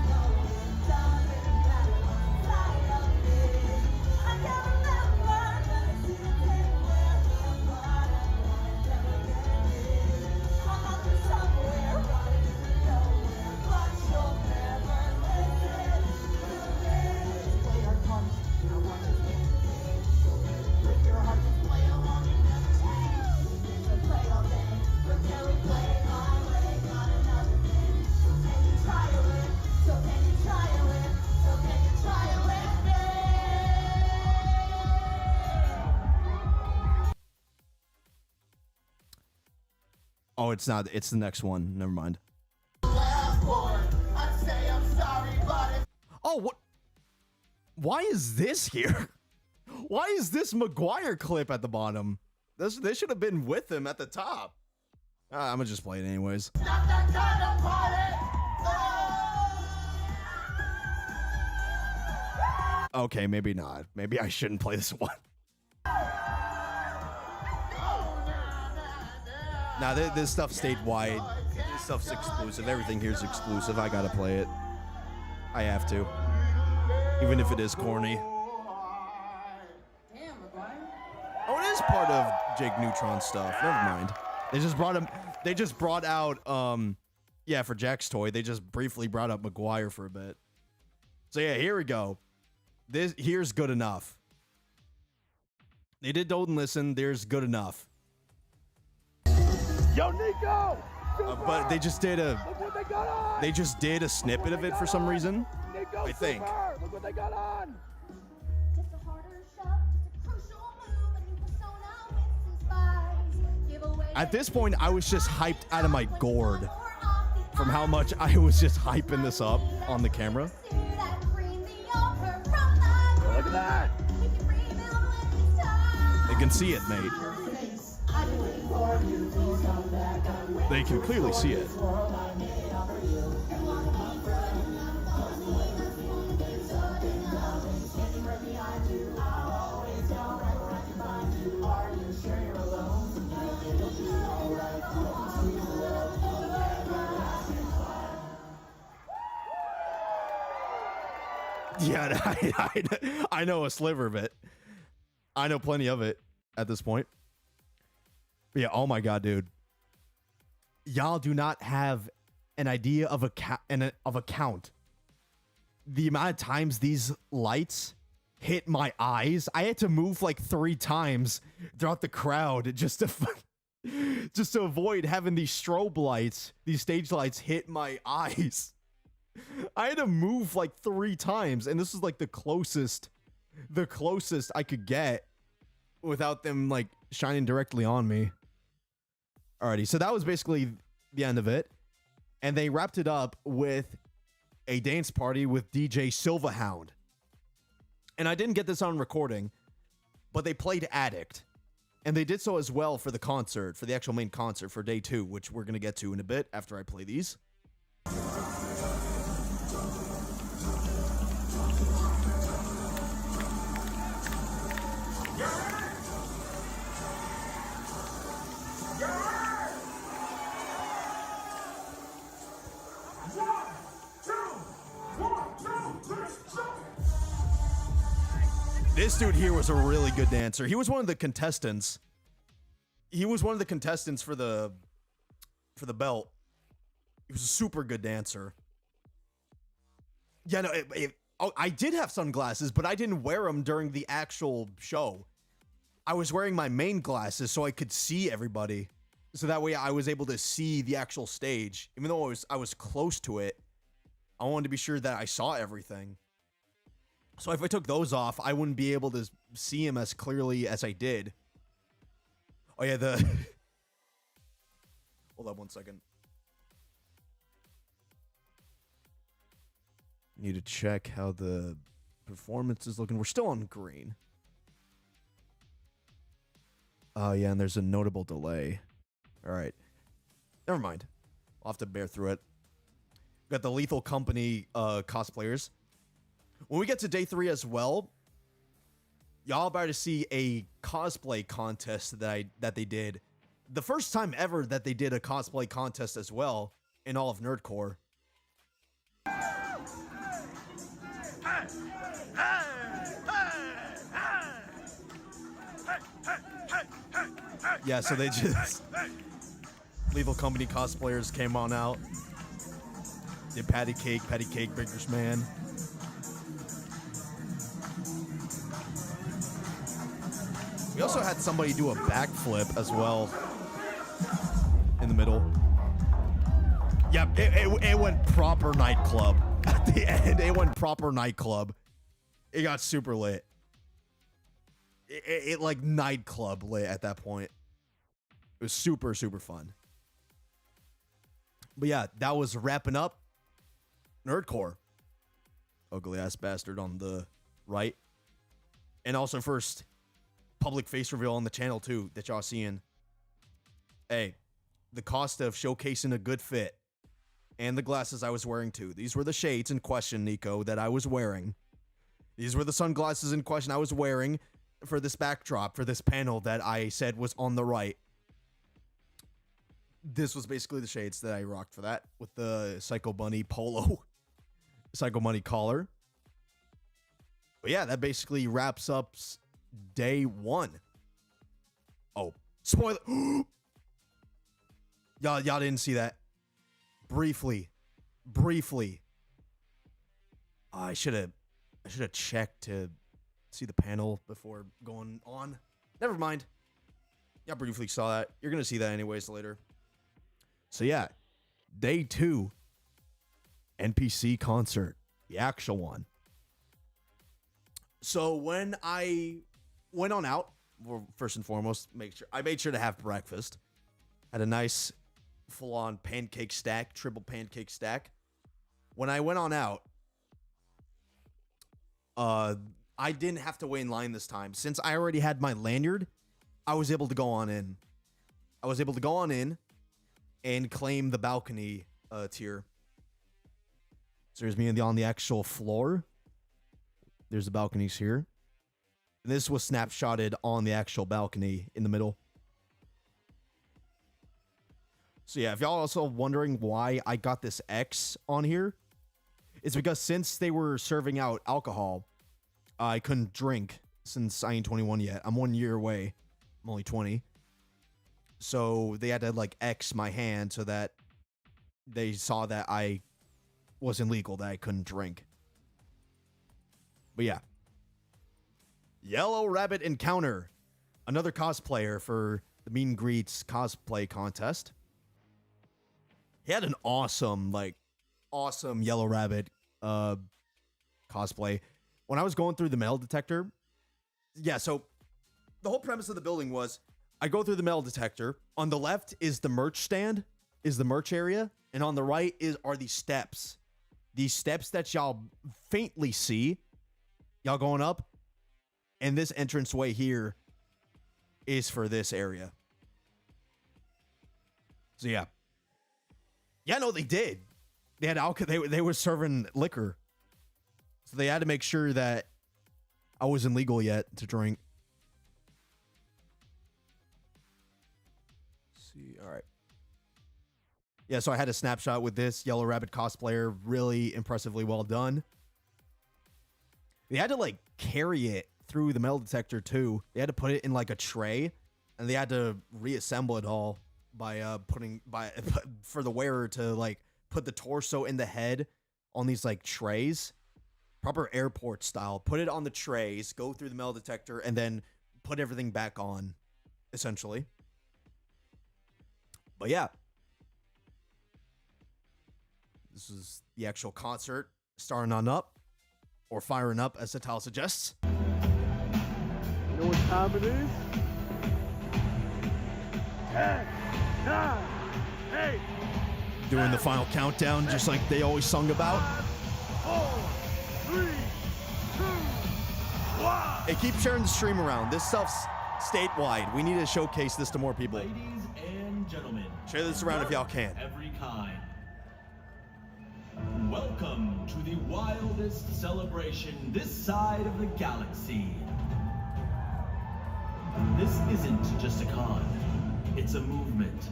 [SPEAKER 1] Oh, it's not. It's the next one. Never mind. Oh, what? Why is this here? Why is this McGuire clip at the bottom? They should have been with him at the top. I'm gonna just play it anyways. Okay, maybe not. Maybe I shouldn't play this one. Nah, this stuff stayed wide. This stuff's exclusive. Everything here's exclusive. I gotta play it. I have to. Even if it is corny. Oh, it is part of Jake Neutron stuff. Never mind. They just brought out, yeah, for Jack's toy, they just briefly brought up McGuire for a bit. So yeah, here we go. Here's good enough. They did Don't Listen. There's good enough.
[SPEAKER 5] Yo, Nico!
[SPEAKER 1] But they just did
[SPEAKER 5] Look what they got on!
[SPEAKER 1] they just did a snippet of it for some reason.
[SPEAKER 5] Nico,
[SPEAKER 1] I think.
[SPEAKER 5] Super! Look what they got on!
[SPEAKER 4] Just a harder shot, just a crucial move, a new persona with some spies. Give away
[SPEAKER 1] At this point, I was just hyped out of my gourd from how much I was just hyping this up on the camera.
[SPEAKER 5] Look at that!
[SPEAKER 1] They can see it, mate. They can clearly see it. Yeah, I know a sliver of it. I know plenty of it at this point. But yeah, oh my god, dude. Y'all do not have an idea of a count. The amount of times these lights hit my eyes. I had to move like 3 times throughout the crowd just to avoid having these strobe lights, these stage lights hit my eyes. I had to move like 3 times, and this is like the closest I could get without them like shining directly on me. Alrighty, so that was basically the end of it. And they wrapped it up with a dance party with DJ Silverhound. And I didn't get this on recording, but they played Addict. And they did so as well for the concert, for the actual main concert for day 2, which we're going to get to in a bit after I play these. This dude here was a really good dancer. He was one of the contestants. He was one of the contestants for the belt. He was a super good dancer. Yeah, no, I did have sunglasses, but I didn't wear them during the actual show. I was wearing my main glasses so I could see everybody. So that way I was able to see the actual stage. Even though I was close to it, I wanted to be sure that I saw everything. So if I took those off, I wouldn't be able to see him as clearly as I did. Oh yeah, hold on one second. Need to check how the performance is looking. We're still on green. Oh yeah, and there's a notable delay. All right. Never mind. I'll have to bear through it. Got the Lethal Company cosplayers. When we get to day 3 as well, y'all about to see a cosplay contest that they did. The first time ever that they did a cosplay contest as well in all of Nerdcore. Yeah, so they just... Lethal Company cosplayers came on out. Did Patty Cake, Baker's Man. We also had somebody do a backflip as well in the middle. Yep, it went proper nightclub. At the end, it went proper nightclub. It got super lit. It like nightclub lit at that point. It was super, super fun. But yeah, that was wrapping up Nerdcore. Ugly ass bastard on the right. And also first public face reveal on the channel too that y'all seeing. Hey, the cost of showcasing a good fit and the glasses I was wearing too. These were the shades in question, Nico, that I was wearing. These were the sunglasses in question I was wearing for this backdrop, for this panel that I said was on the right. This was basically the shades that I rocked for that with the Psycho Bunny polo, Psycho Bunny collar. But yeah, that basically wraps up day 1. Oh, spoiler. Y'all didn't see that. Briefly. I should have checked to see the panel before going on. Never mind. Y'all briefly saw that. You're going to see that anyways later. So yeah, day 2, NPC concert, the actual one. So when I went on out, well, first and foremost, I made sure to have breakfast. Had a nice full-on pancake stack, triple pancake stack. When I went on out, I didn't have to wait in line this time. Since I already had my lanyard, I was able to go on in. And claim the balcony tier. So there's me on the actual floor. There's the balconies here. And this was snapshotted on the actual balcony in the middle. So yeah, if y'all also wondering why I got this X on here, it's because since they were serving out alcohol, I couldn't drink since I ain't 21 yet. I'm 1 year away. I'm only 20. So they had to like X my hand so that they saw that I wasn't legal, that I couldn't drink. But yeah. Yellow Rabbit Encounter. Another cosplayer for the Meet and Greets cosplay contest. He had an awesome Yellow Rabbit cosplay. When I was going through the metal detector, yeah, so the whole premise of the building was I go through the metal detector. On the left is the merch stand, is the merch area, and on the right are these steps. These steps that y'all faintly see, y'all going up, and this entranceway here is for this area. So yeah. Yeah, no, they did. They had alcohol. They were serving liquor. So they had to make sure that I wasn't legal yet to drink. All right. Yeah, so I had a snapshot with this Yellow Rabbit cosplayer. Really impressively well done. They had to like carry it through the metal detector too. They had to put it in like a tray, and they had to reassemble it all by for the wearer to like put the torso in the head on these like trays, proper airport style. Put it on the trays, go through the metal detector, and then put everything back on, essentially. But yeah, this is the actual concert starting on up, or firing up, as the title suggests.
[SPEAKER 5] You know what time it is? 10, 9, 8.
[SPEAKER 1] Doing the final countdown, just like they always sung about.
[SPEAKER 5] 4, 3, 2, 1.
[SPEAKER 1] Hey, keep sharing the stream around. This stuff's statewide. We need to showcase this to more people.
[SPEAKER 11] Ladies and gentlemen,
[SPEAKER 1] Share this around if y'all can.
[SPEAKER 11] every kind. Welcome to the wildest celebration this side of the galaxy. This isn't just a con, it's a movement.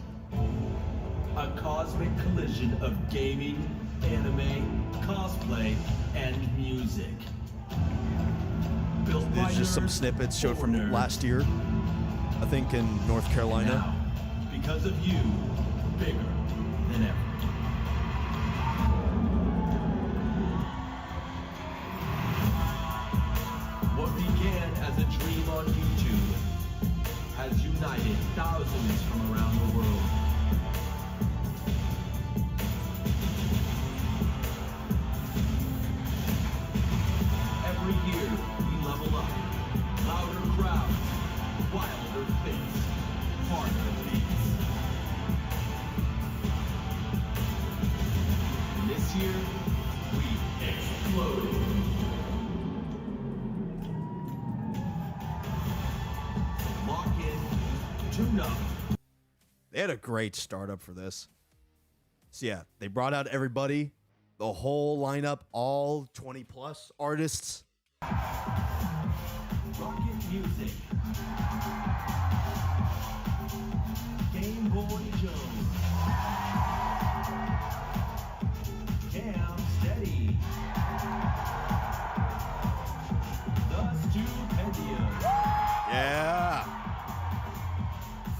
[SPEAKER 11] A cosmic collision of gaming, anime, cosplay, and music. Built by
[SPEAKER 1] There's just some
[SPEAKER 11] nerds
[SPEAKER 1] snippets showed
[SPEAKER 11] for
[SPEAKER 1] from
[SPEAKER 11] nerds.
[SPEAKER 1] last year, I think in North Carolina.
[SPEAKER 11] Now, because of you, bigger than ever. What began as a dream on YouTube has united thousands from around the world. Every year, we level up. Louder crowds, wilder fits, harder beats. And this year, we exploded. Lock in, tune up.
[SPEAKER 1] They had a great startup for this. So yeah, they brought out everybody, the whole lineup, all 20 plus artists.
[SPEAKER 11] Rocket music. Game Boy Jones. Cam Steady. The Stupendium.
[SPEAKER 1] Yeah.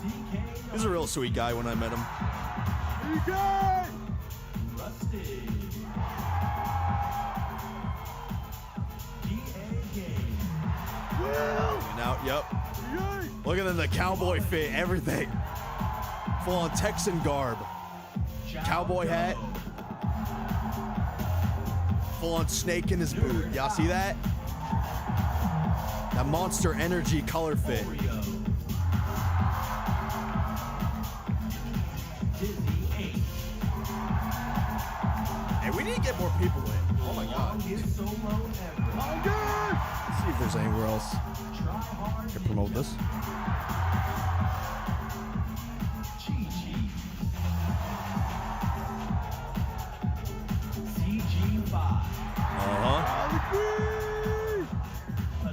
[SPEAKER 11] CK.
[SPEAKER 1] He's a real sweet guy when I met him.
[SPEAKER 11] Rusty. GA Game.
[SPEAKER 1] Now, yep. Look at them, the cowboy fit, everything. Full on Texan garb. Cowboy hat. Full on snake in his boot. Y'all see that? That Monster Energy color fit. Hey, we need to get more people in. Oh my god. Let's see if there's anywhere else to promote this.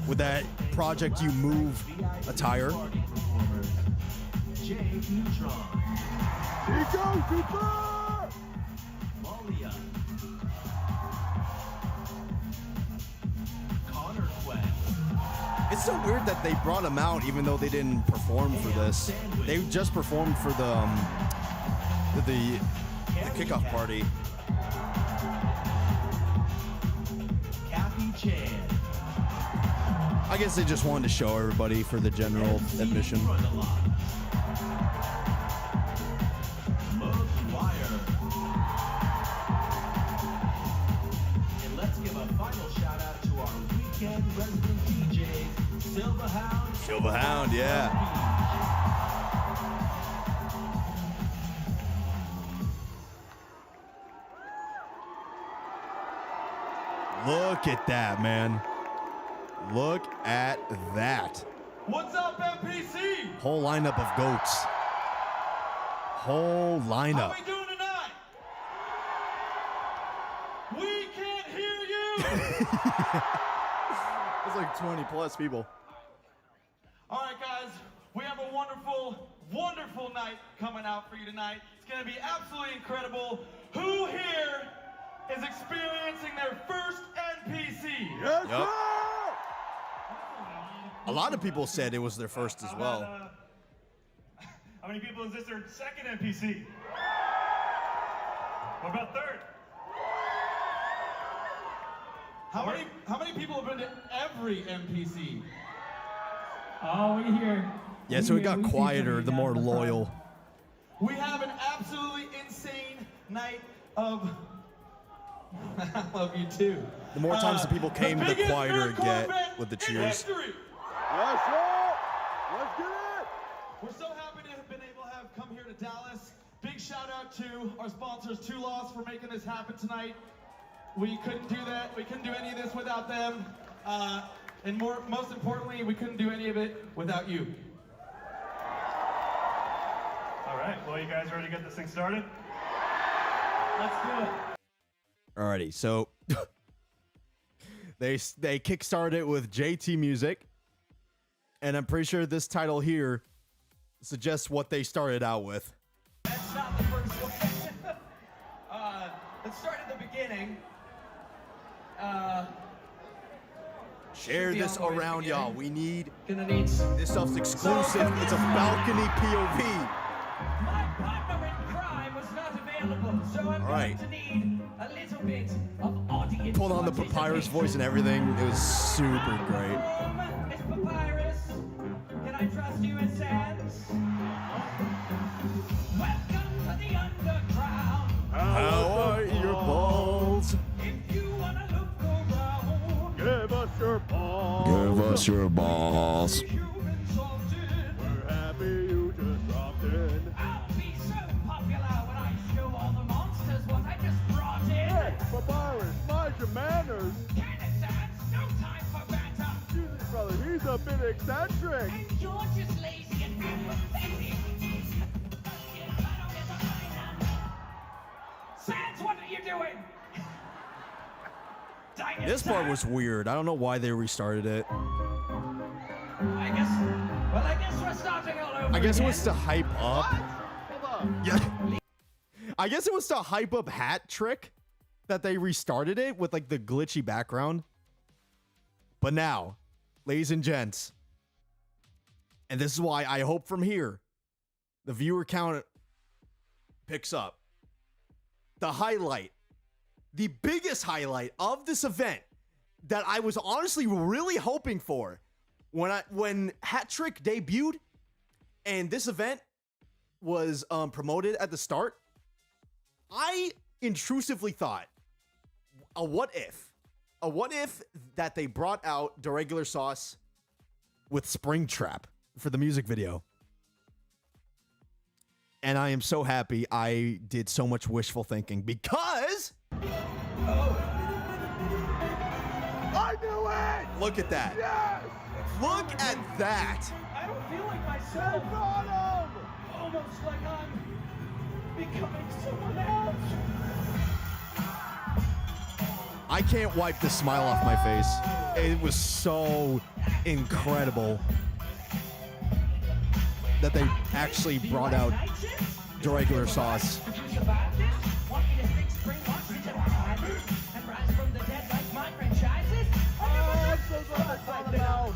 [SPEAKER 1] With that Project You Move attire. It's so weird that they brought him out even though they didn't perform for this. They just performed for the kickoff party. I guess they just wanted to show everybody for the general admission.
[SPEAKER 11] And let's give a final shout out to our weekend resident DJ, Silverhound.
[SPEAKER 1] Silverhound, yeah. Look at that, man. Look at that.
[SPEAKER 3] What's up, NPC?
[SPEAKER 1] Whole lineup of goats. Whole lineup.
[SPEAKER 3] How we doing tonight? We can't hear you.
[SPEAKER 1] It's like 20 plus people.
[SPEAKER 3] All right, guys, we have a wonderful, wonderful night coming out for you tonight. It's going to be absolutely incredible. Who here is experiencing their first NPC?
[SPEAKER 5] Yes,
[SPEAKER 1] Yep. A lot of people said it was their first as well.
[SPEAKER 3] How many people is this their second NPC?
[SPEAKER 5] What about third?
[SPEAKER 6] How many people have been to every NPC?
[SPEAKER 3] Oh, we hear.
[SPEAKER 1] Yeah, so it got quieter the more loyal.
[SPEAKER 6] We have an absolutely insane night of. I love you too.
[SPEAKER 1] The more times the people came, the
[SPEAKER 6] biggest
[SPEAKER 1] quieter it
[SPEAKER 6] Nerdcore
[SPEAKER 1] get
[SPEAKER 6] event
[SPEAKER 1] with the
[SPEAKER 6] in
[SPEAKER 1] cheers.
[SPEAKER 6] history.
[SPEAKER 5] Yes, sir. Let's get it.
[SPEAKER 6] We're so happy to have been able to have come here to Dallas. Big shout out to our sponsors, Two Loss, for making this happen tonight. We couldn't do that. We couldn't do any of this without them. And most importantly, we couldn't do any of it without you.
[SPEAKER 5] All right. Well, you guys ready to get this thing started?
[SPEAKER 3] Let's do it.
[SPEAKER 1] Alrighty, so they kickstarted it with JT music, and I'm pretty sure this title here suggests what they started out with.
[SPEAKER 6] That's not the first one. Let's start at the beginning.
[SPEAKER 1] Share this around, y'all. We need
[SPEAKER 6] Gonna need
[SPEAKER 1] this stuff's exclusive. It's a balcony POV.
[SPEAKER 3] My partner in crime was not available, so I'm
[SPEAKER 1] Right.
[SPEAKER 3] going to need a little bit of audience.
[SPEAKER 1] Pulled on the Papyrus voice and everything. It was super great.
[SPEAKER 3] Miss Papyrus, can I trust you as Sans? Welcome to the underground.
[SPEAKER 1] How are your balls?
[SPEAKER 3] If you wanna look around,
[SPEAKER 5] Give us your ball.
[SPEAKER 1] Give us your balls.
[SPEAKER 3] human salted.
[SPEAKER 5] We're happy you just dropped in.
[SPEAKER 3] I'll be so popular when I show all the monsters what I just brought in.
[SPEAKER 5] Hey, Papyrus, mind your manners.
[SPEAKER 3] Can it dance? No time for banter.
[SPEAKER 5] Jesus, brother, he's a bit eccentric.
[SPEAKER 3] And you're just lazy and pathetic. Sans, what are you doing? Dang it,
[SPEAKER 1] This part
[SPEAKER 3] Sans.
[SPEAKER 1] was weird. I don't know why they restarted it.
[SPEAKER 3] I guess we're starting all over
[SPEAKER 1] I guess it was
[SPEAKER 3] again.
[SPEAKER 1] to hype up.
[SPEAKER 5] Hold on.
[SPEAKER 1] Yeah. I guess it was to hype up Hat Trick that they restarted it with like the glitchy background. But now, ladies and gents, and this is why I hope from here the viewer count picks up. The highlight, the biggest highlight of this event that I was honestly really hoping for when Hat Trick debuted and this event was promoted at the start, I intrusively thought a what if that they brought out the regular sauce with Springtrap for the music video. And I am so happy I did so much wishful thinking because
[SPEAKER 5] I knew it!
[SPEAKER 1] look at that.
[SPEAKER 5] Yes!
[SPEAKER 1] Look at that.
[SPEAKER 3] I don't feel like
[SPEAKER 5] They
[SPEAKER 3] myself.
[SPEAKER 5] brought him!
[SPEAKER 3] Almost like I'm becoming someone else.
[SPEAKER 1] I can't wipe the smile off my face. It was so incredible that they actually brought out the regular sauce.
[SPEAKER 3] If you survive this, want me to stick spring monsters in behind it and rise from the dead like my franchises?
[SPEAKER 5] I'm so glad I thought about.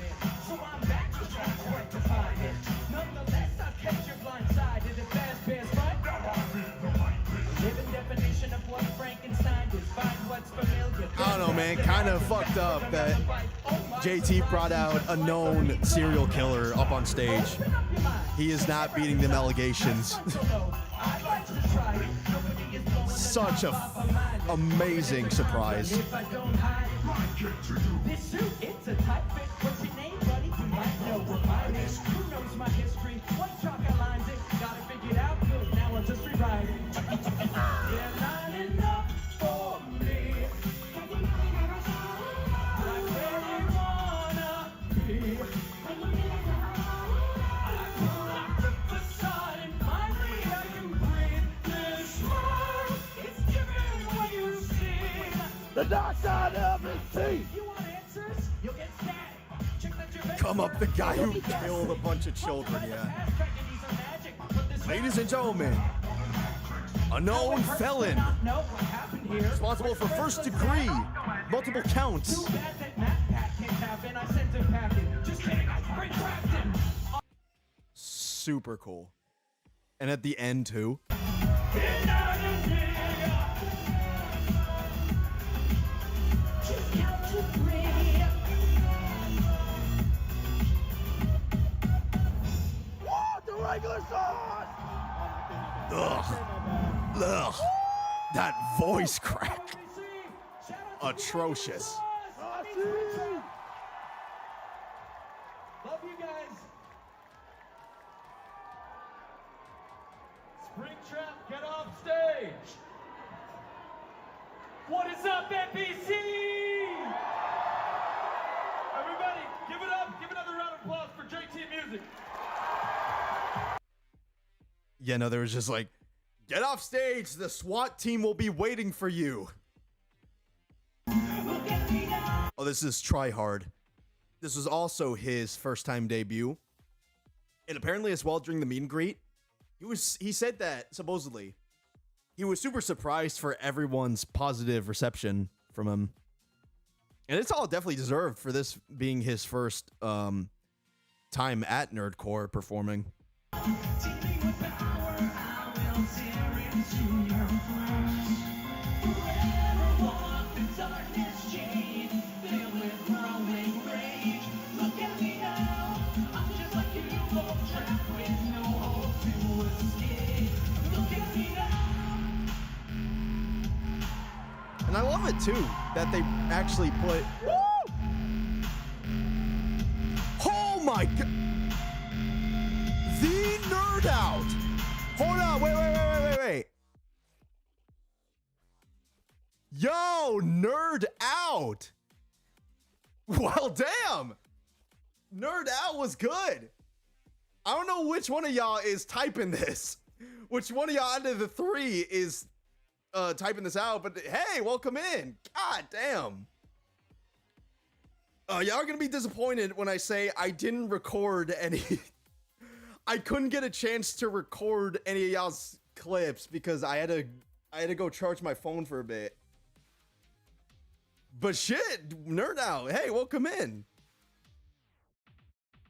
[SPEAKER 3] So I'm back to trying to work to find it. Nonetheless, I've kept you blindsided if fast bears fight. Living definition of what Frankenstein is. Find what's familiar.
[SPEAKER 1] I don't know, man. Kind of fucked up that JT brought out a known serial killer up on stage. He is not beating them allegations. Such a amazing surprise.
[SPEAKER 3] If I don't hide it, this suit, it's a tight fit. What's your name, buddy? You might know what mine is. Who knows my history? What chalk aligns it? Got it figured out. Good, now I'll just rewrite it. They're lining up for me. Like where they wanna be. I pull up the facade and finally I can breathe this world. It's giving what you see.
[SPEAKER 5] The dark side of his teeth!
[SPEAKER 3] You want answers? You'll get static. Check that you're
[SPEAKER 1] Come up, the guy who killed a bunch of children, yeah. Ladies and gentlemen, a known felon, responsible for first degree, multiple counts.
[SPEAKER 3] Too bad that Matt Pat can't happen. I sent him packing. Just kidding, I spring trapped him.
[SPEAKER 1] Super cool. And at the end, too. That voice crack. Atrocious.
[SPEAKER 6] Love you guys. Springtrap, get off stage. What is up, NPC? Everybody, give it up. Give another round of applause for JT Music.
[SPEAKER 1] Yeah, no, there was just like, get off stage. The SWAT team will be waiting for you. Oh, this is Try Hard. This was also his first time debut. And apparently as well during the meet and greet, he said that supposedly he was super surprised for everyone's positive reception from him. And it's all definitely deserved for this being his first time at Nerdcore performing. And I love it too that they actually put. Woo! Oh my god! The Nerd Out. Hold on, wait. Yo, Nerd Out. Well, damn. Nerd Out was good. I don't know which one of y'all is typing this. Which one of y'all out of the three is typing this out, but hey, welcome in. God damn. Y'all are gonna be disappointed when I say I didn't record any. I couldn't get a chance to record any of y'all's clips because I had to go charge my phone for a bit. But shit, Nerd Out. Hey, welcome in.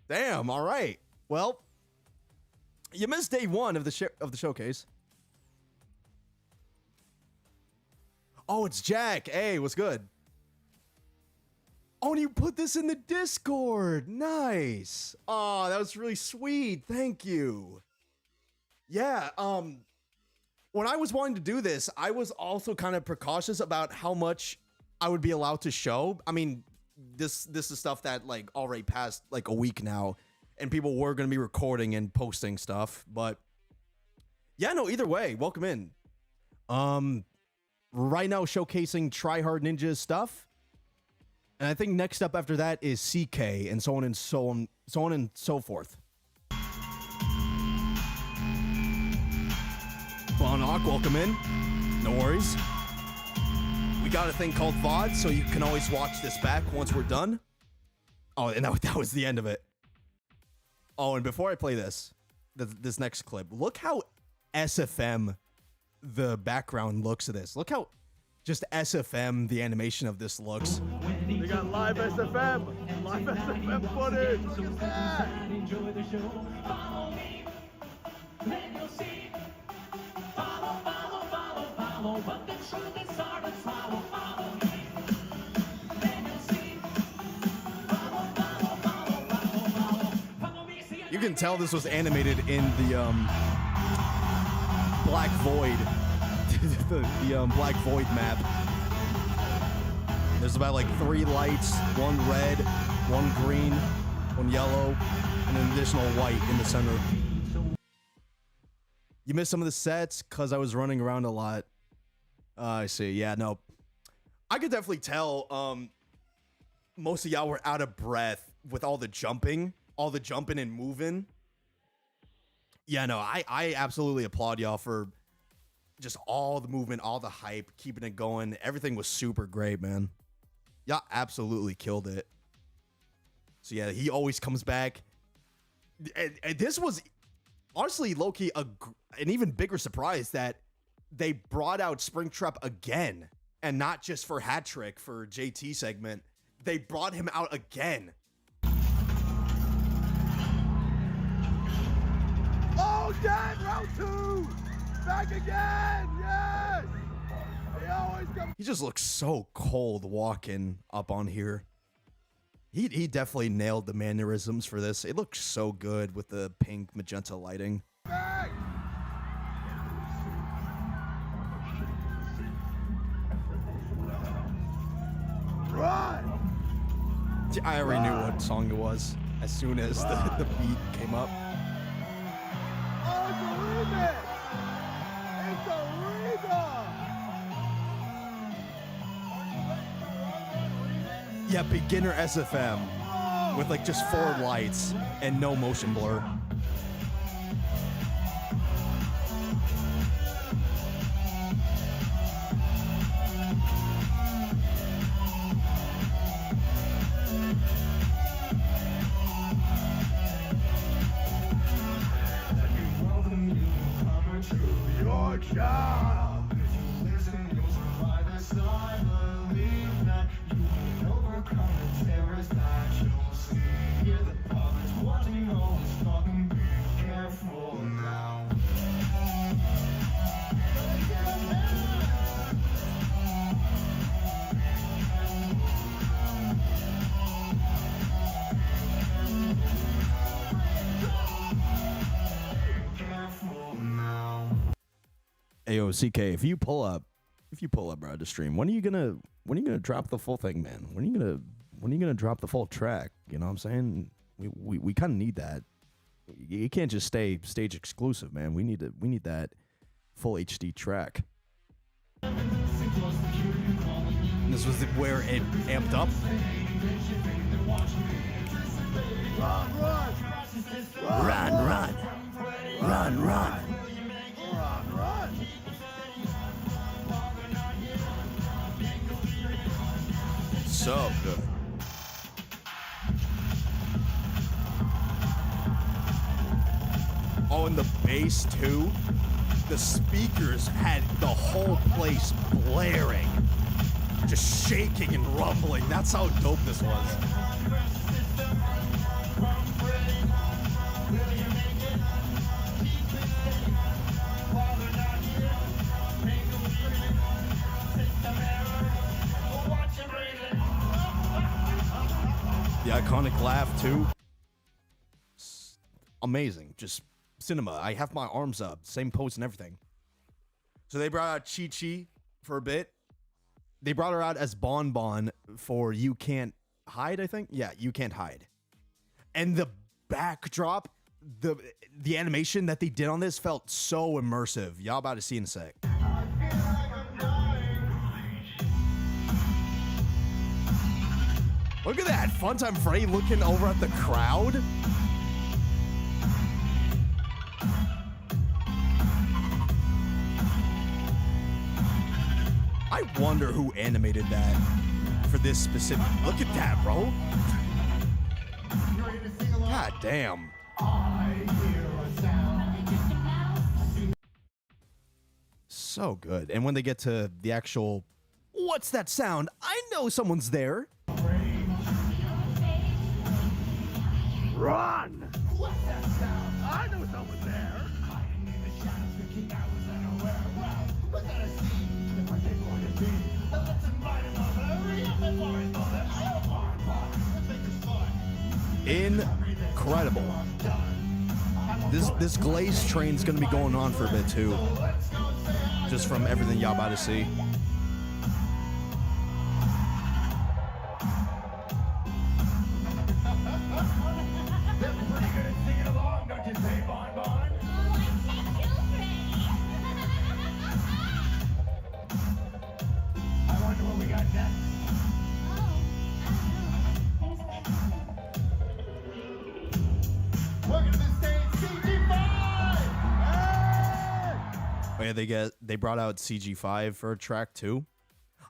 [SPEAKER 1] Damn. All right. Well, you missed day one of the showcase. Oh, it's Jack. Hey, what's good? Oh, and you put this in the Discord. Nice. Oh, that was really sweet. Thank you. Yeah, when I was wanting to do this, I was also kind of precautious about how much I would be allowed to show. I mean, this is stuff that like already passed like a week now, and people were going to be recording and posting stuff, but yeah, no, either way, welcome in. Right now showcasing Try Hard Ninja's stuff. And I think next up after that is CK and so on and so forth. Bonock, welcome in. No worries. We got a thing called VOD, so you can always watch this back once we're done. Oh, and that was the end of it. Oh, and before I play this next clip, look how SFM the background looks of this. Look how just SFM the animation of this looks.
[SPEAKER 5] We got live SFM. Live SFM footage. Look at that.
[SPEAKER 2] Enjoy the show. Follow me. Then you'll see. Follow. But the truth is hard to swallow. Follow me. Then you'll see. Follow me.
[SPEAKER 1] You can tell this was animated in the Black Void. the Black Void map. There's about like 3 lights, 1 red, 1 green, 1 yellow, and an additional white in the center. You missed some of the sets because I was running around a lot. I see. Yeah, no. I could definitely tell most of y'all were out of breath with all the jumping and moving. Yeah, no, I absolutely applaud y'all for just all the movement, all the hype, keeping it going. Everything was super great, man. Y'all absolutely killed it. So yeah, he always comes back. And this was honestly, low-key, an even bigger surprise that they brought out Springtrap again. And not just for Hat Trick, for JT segment. They brought him out again.
[SPEAKER 5] Oh, Dan, round 2. Back again. Yes. He always comes.
[SPEAKER 1] He just looks so cold walking up on here. He definitely nailed the mannerisms for this. It looks so good with the pink magenta lighting.
[SPEAKER 5] Back.
[SPEAKER 1] I already knew what song it was as soon as the beat came up.
[SPEAKER 5] Oh, it's a remix! It's a remix!
[SPEAKER 1] Yeah, beginner SFM with like just 4 lights and no motion blur.
[SPEAKER 5] Yorkshire!
[SPEAKER 1] Ayo, CK, if you pull up, bro, to stream, when are you gonna drop the full thing, man? When are you gonna drop the full track? You know what I'm saying? We kind of need that. You can't just stay stage exclusive, man. We need that full HD track. And this was where it amped up. Run. So good. Oh, and the bass too. The speakers had the whole place blaring, just shaking and rumbling. That's how dope this was. The iconic laugh too. Amazing. Just cinema. I have my arms up, same pose and everything. So they brought out Chi Chi for a bit. They brought her out as Bon Bon for You Can't Hide, I think. Yeah, You Can't Hide. And the backdrop, the animation that they did on this felt so immersive. Y'all about to see in a sec. Look at that. Funtime Freddy looking over at the crowd. I wonder who animated that for this specific. Look at that, bro. God damn. So good. And when they get to the actual, what's that sound? I know someone's there.
[SPEAKER 5] Run! What's that sound? I know someone's there. Hiding in the shadows, thinking I was unaware. Well, what did I see? If I did want to be, let's invite him over. Hurry up and worry about it. I don't want to think it's fun.
[SPEAKER 1] Incredible. This glaze train's gonna be going on for a bit too. Just from everything y'all about to see. Oh yeah, they brought out CG5 for a track too.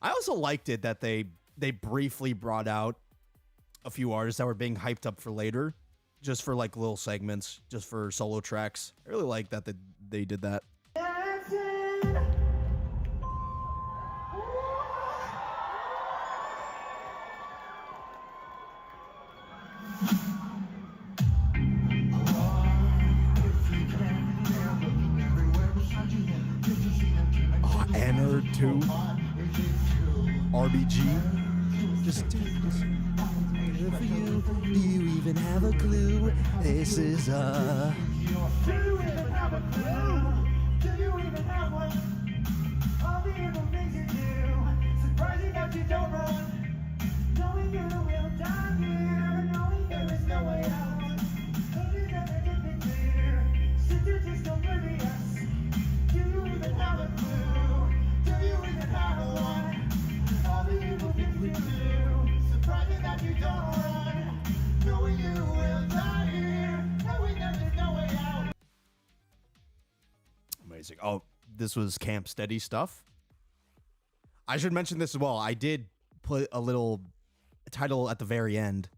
[SPEAKER 1] I also liked it that they briefly brought out a few artists that were being hyped up for later, just for like little segments, just for solo tracks. I really like that they did that. Enter 2 RBG. Just do this for you. Do you even have a clue? This is
[SPEAKER 3] Do you even have a clue? Do you even have one? All the evil things you do. Surprising that you don't run. Knowing you're the real diamond.
[SPEAKER 1] this was Camp Steady stuff. I should mention this as well. I did put a little title at the very end.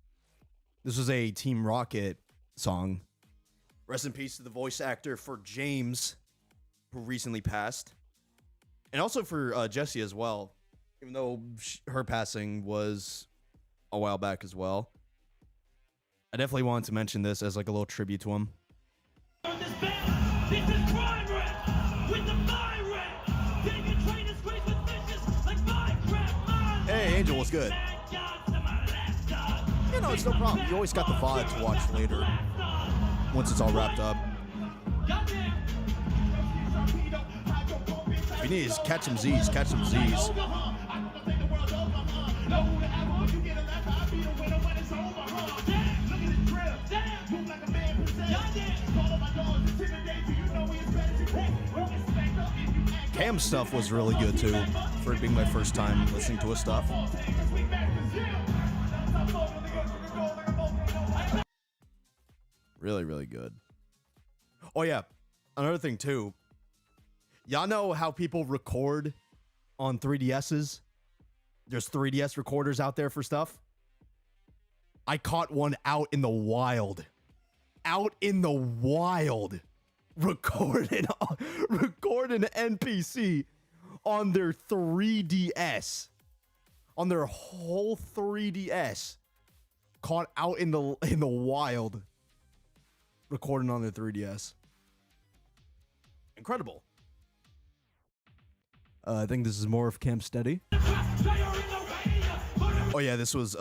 [SPEAKER 1] This was a Team Rocket song. Rest in peace to the voice actor for James, who recently passed. And also for Jessie as well, even though her passing was a while back as well. I definitely wanted to mention this as like a little tribute to him. Hey, Angel, what's good? You know, it's no problem. You always got the VOD to watch later once it's all wrapped up. If you need is catch some Z's, catch some Z's. Cam's stuff was really good too, for it being my first time listening to his stuff. Really, really good. Oh yeah, another thing too. Y'all know how people record on 3DSs? There's 3DS recorders out there for stuff. I caught one out in the wild. Out in the wild. Record an NPC on their 3DS. On their whole 3DS. Caught out in the wild. Recording on their 3DS. Incredible. I think this is more of Camp Steady. Oh yeah, this was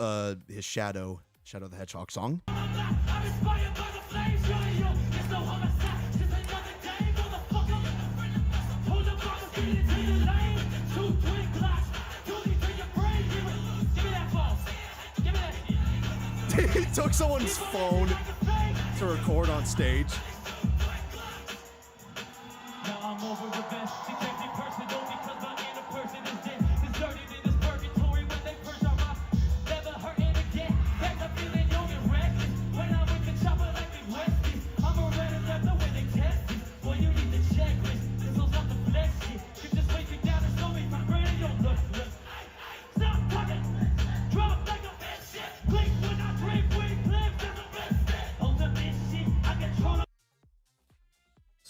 [SPEAKER 1] his Shadow the Hedgehog song. He took someone's phone to record on stage.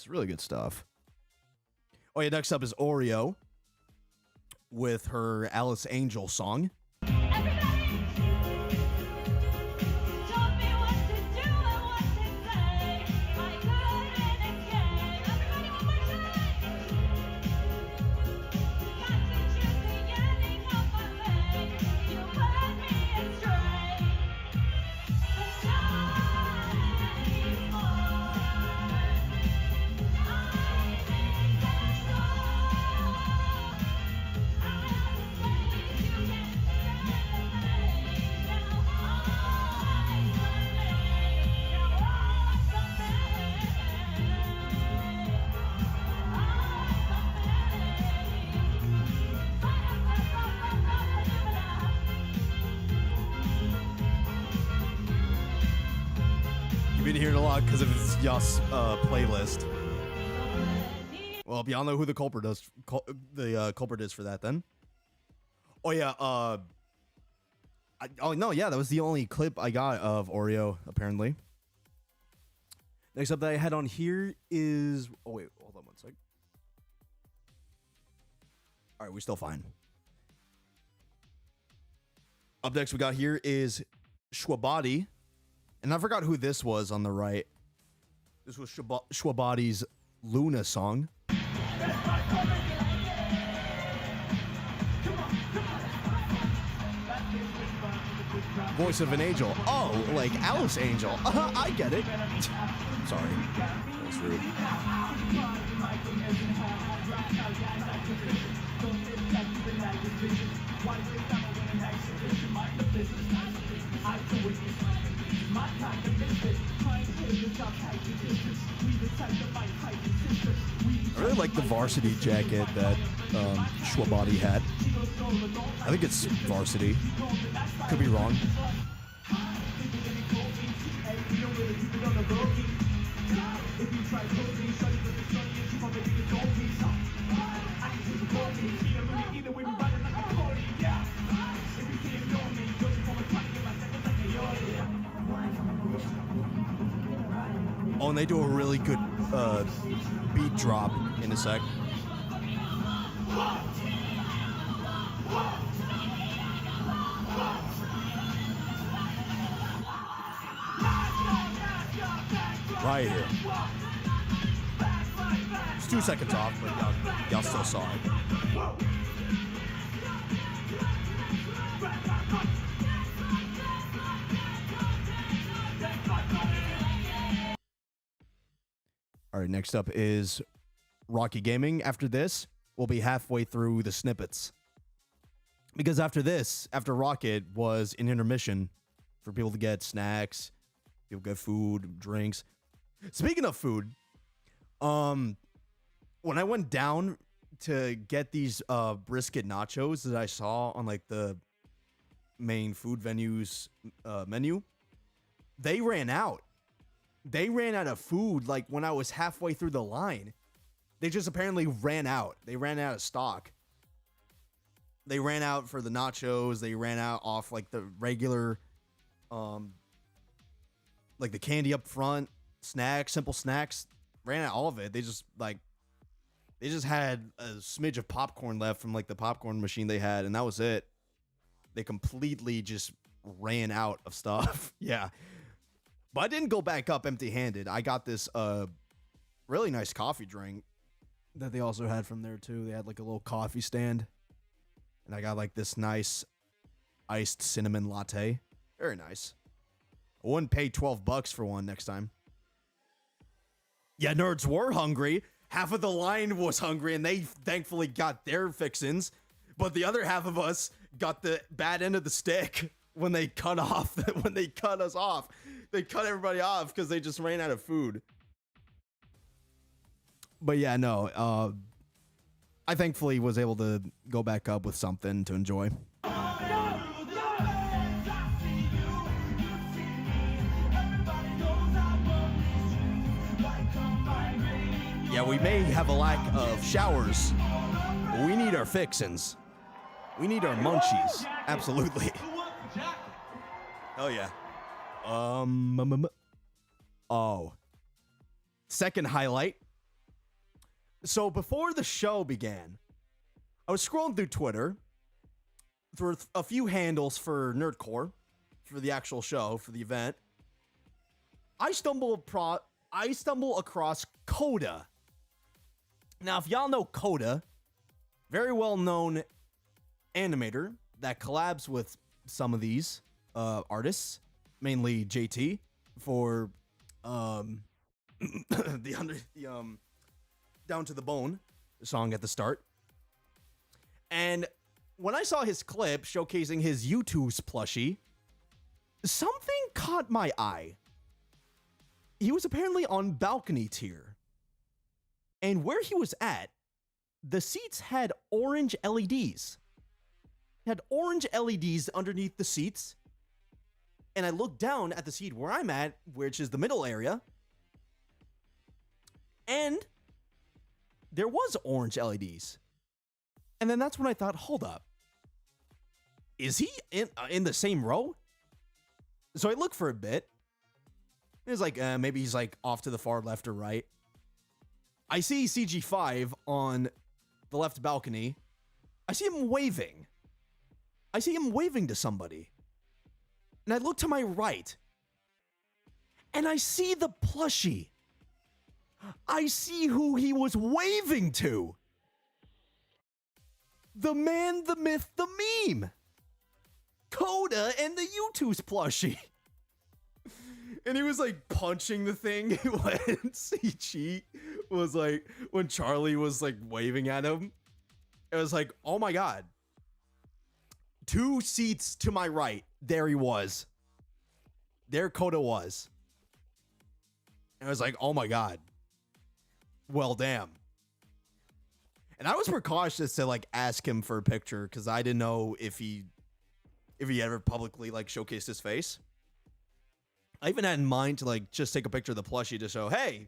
[SPEAKER 1] Really good stuff. Oh yeah, next up is Oreo with her Alice Angel song. Been hearing a lot because of his Yas playlist. Well, y'all know who the culprit is. Culprit is for that. Then. Oh yeah. Oh no, yeah, that was the only clip I got of Oreo. Apparently. Next up that I had on here is. Oh wait, hold on one sec. All right, we're still fine. Up next we got here is Schwabadi. And I forgot who this was on the right. This was Schwabadi's Luna song. Voice of an angel. Oh, like Alice Angel. I get it. Sorry. That was rude. I really like the varsity jacket that Schwabadi had. I think it's varsity. Could be wrong. Oh, and they do a really good beat drop in a sec. Right here. It's 2 seconds off, but y'all still saw it. All right, next up is Rocky Gaming. After this, we'll be halfway through the snippets. Because after this, after Rocket, was an intermission for people to get snacks, people get food, drinks. Speaking of food, when I went down to get these brisket nachos that I saw on like the main food venues menu, they ran out. They ran out of food like when I was halfway through the line. They just apparently ran out. They ran out of stock. They ran out for the nachos. They ran out off like the regular, like the candy up front, snacks, simple snacks. Ran out all of it. They just had a smidge of popcorn left from like the popcorn machine they had, and that was it. They completely just ran out of stuff. Yeah. But I didn't go back up empty-handed. I got this really nice coffee drink that they also had from there too. They had like a little coffee stand. And I got like this nice iced cinnamon latte. Very nice. I wouldn't pay $12 for one next time. Yeah, nerds were hungry. Half of the line was hungry and they thankfully got their fixins. But the other half of us got the bad end of the stick when they cut off, when they cut us off. They cut everybody off because they just ran out of food. But yeah, no. I thankfully was able to go back up with something to enjoy. Yeah, we may have a lack of showers, but we need our fixins. We need our munchies. Absolutely. Oh yeah. Oh. Second highlight. So before the show began, I was scrolling through Twitter through a few handles for Nerdcore, for the actual show, for the event. I stumble across Coda. Now, if y'all know Coda, very well-known animator that collabs with some of these artists, mainly JT, for Down to the Bone song at the start. And when I saw his clip showcasing his YouTube's plushie, something caught my eye. He was apparently on balcony tier. And where he was at, the seats had orange LEDs. It had orange LEDs underneath the seats. And I looked down at the seat where I'm at, which is the middle area. And there was orange LEDs. And then that's when I thought, hold up. Is he in the same row? So I looked for a bit. It was like, maybe he's like off to the far left or right. I see CG5 on the left balcony. I see him waving. I see him waving to somebody. And I look to my right. And I see the plushie. I see who he was waving to. The man, the myth, the meme. Coda and the YouTube's plushie. And he was like punching the thing when CG was like, when Charlie was like waving at him. It was like, oh my God. 2 seats to my right, there he was. There Coda was. And I was like, oh my God. Well, damn. And I was precautious to like ask him for a picture because I didn't know if he ever publicly like showcased his face. I even had in mind to like just take a picture of the plushie to show, hey,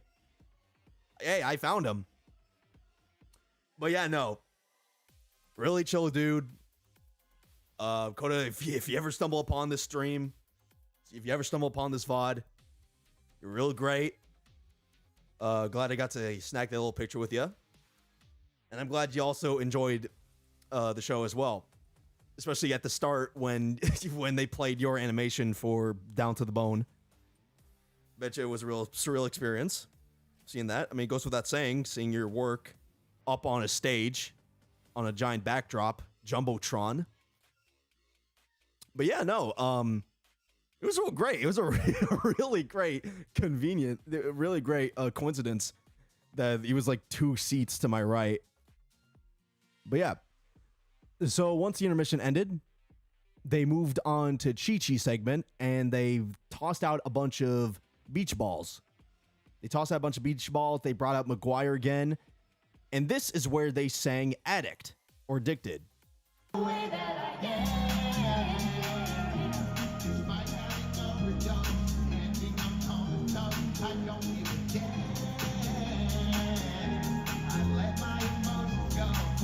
[SPEAKER 1] I found him. But yeah, no. Really chill dude. Coda, if you ever stumble upon this stream, if you ever stumble upon this VOD, you're real great. Glad I got to snag that little picture with you. And I'm glad you also enjoyed the show as well. Especially at the start when when they played your animation for Down to the Bone. Bet you it was a real surreal experience seeing that. I mean, it goes without saying, seeing your work up on a stage on a giant backdrop, Jumbotron. But yeah, no, it was real great. It was a really great, convenient, really great coincidence that he was like 2 seats to my right. But yeah, so once the intermission ended, they moved on to Chi-Chi segment, and they tossed out a bunch of beach balls. They tossed out a bunch of beach balls. They brought out McGuire again. And this is where they sang Addict or Addicted.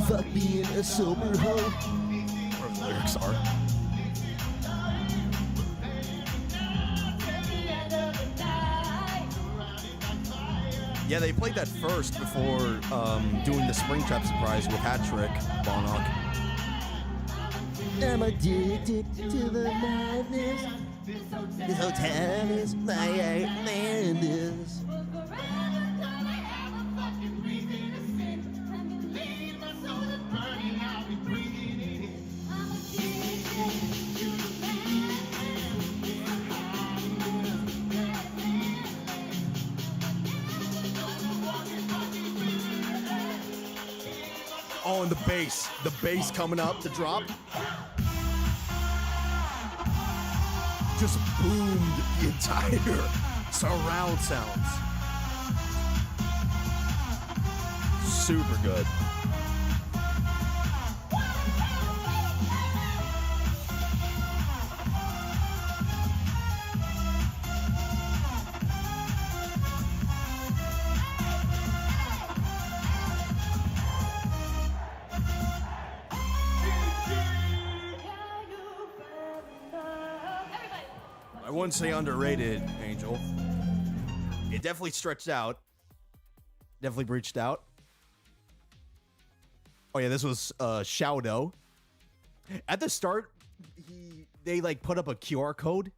[SPEAKER 2] Fuck being a sober hoe.
[SPEAKER 1] Where the lyrics are. Yeah, they played that first before doing the Springtrap surprise with Hat Trick, Bonnock.
[SPEAKER 2] I'm addicted to the madness. This whole town is my madness.
[SPEAKER 1] Oh, and the bass coming up to drop. Just boomed the entire surround sounds. Super good. I wouldn't say underrated, Angel. It definitely stretched out. Definitely breached out. Oh yeah, this was Shaudo. At the start, they like put up a QR code,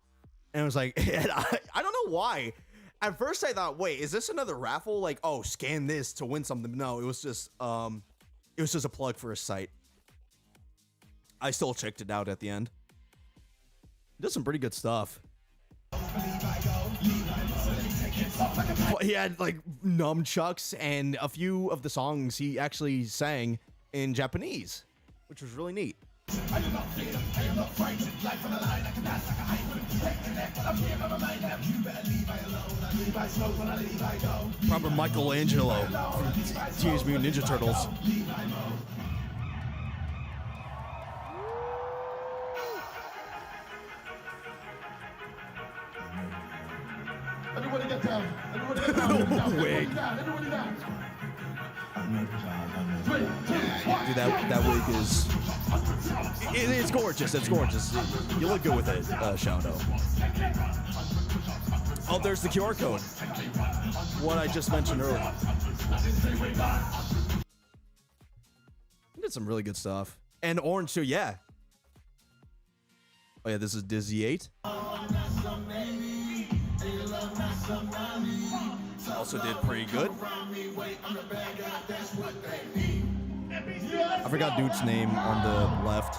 [SPEAKER 1] and I was like, and I don't know why. At first, I thought, wait, is this another raffle? Like, oh, scan this to win something. No, it was just a plug for a site. I still checked it out at the end. It does some pretty good stuff. He had like nunchucks, and a few of the songs he actually sang in Japanese, which was really neat. Proper Michelangelo from Teenage Mutant Ninja Turtles.
[SPEAKER 5] Everybody get down. Everybody get down. Everybody down.
[SPEAKER 1] Wig.
[SPEAKER 5] Everybody down.
[SPEAKER 1] Dude, that wig is... It's gorgeous. It's gorgeous. You look good with it, Shaudo. Oh, there's the QR code. What I just mentioned earlier. He did some really good stuff. And Orange too, yeah. Oh yeah, this is Dizzy 8. Also did pretty good. I forgot dude's name on the left.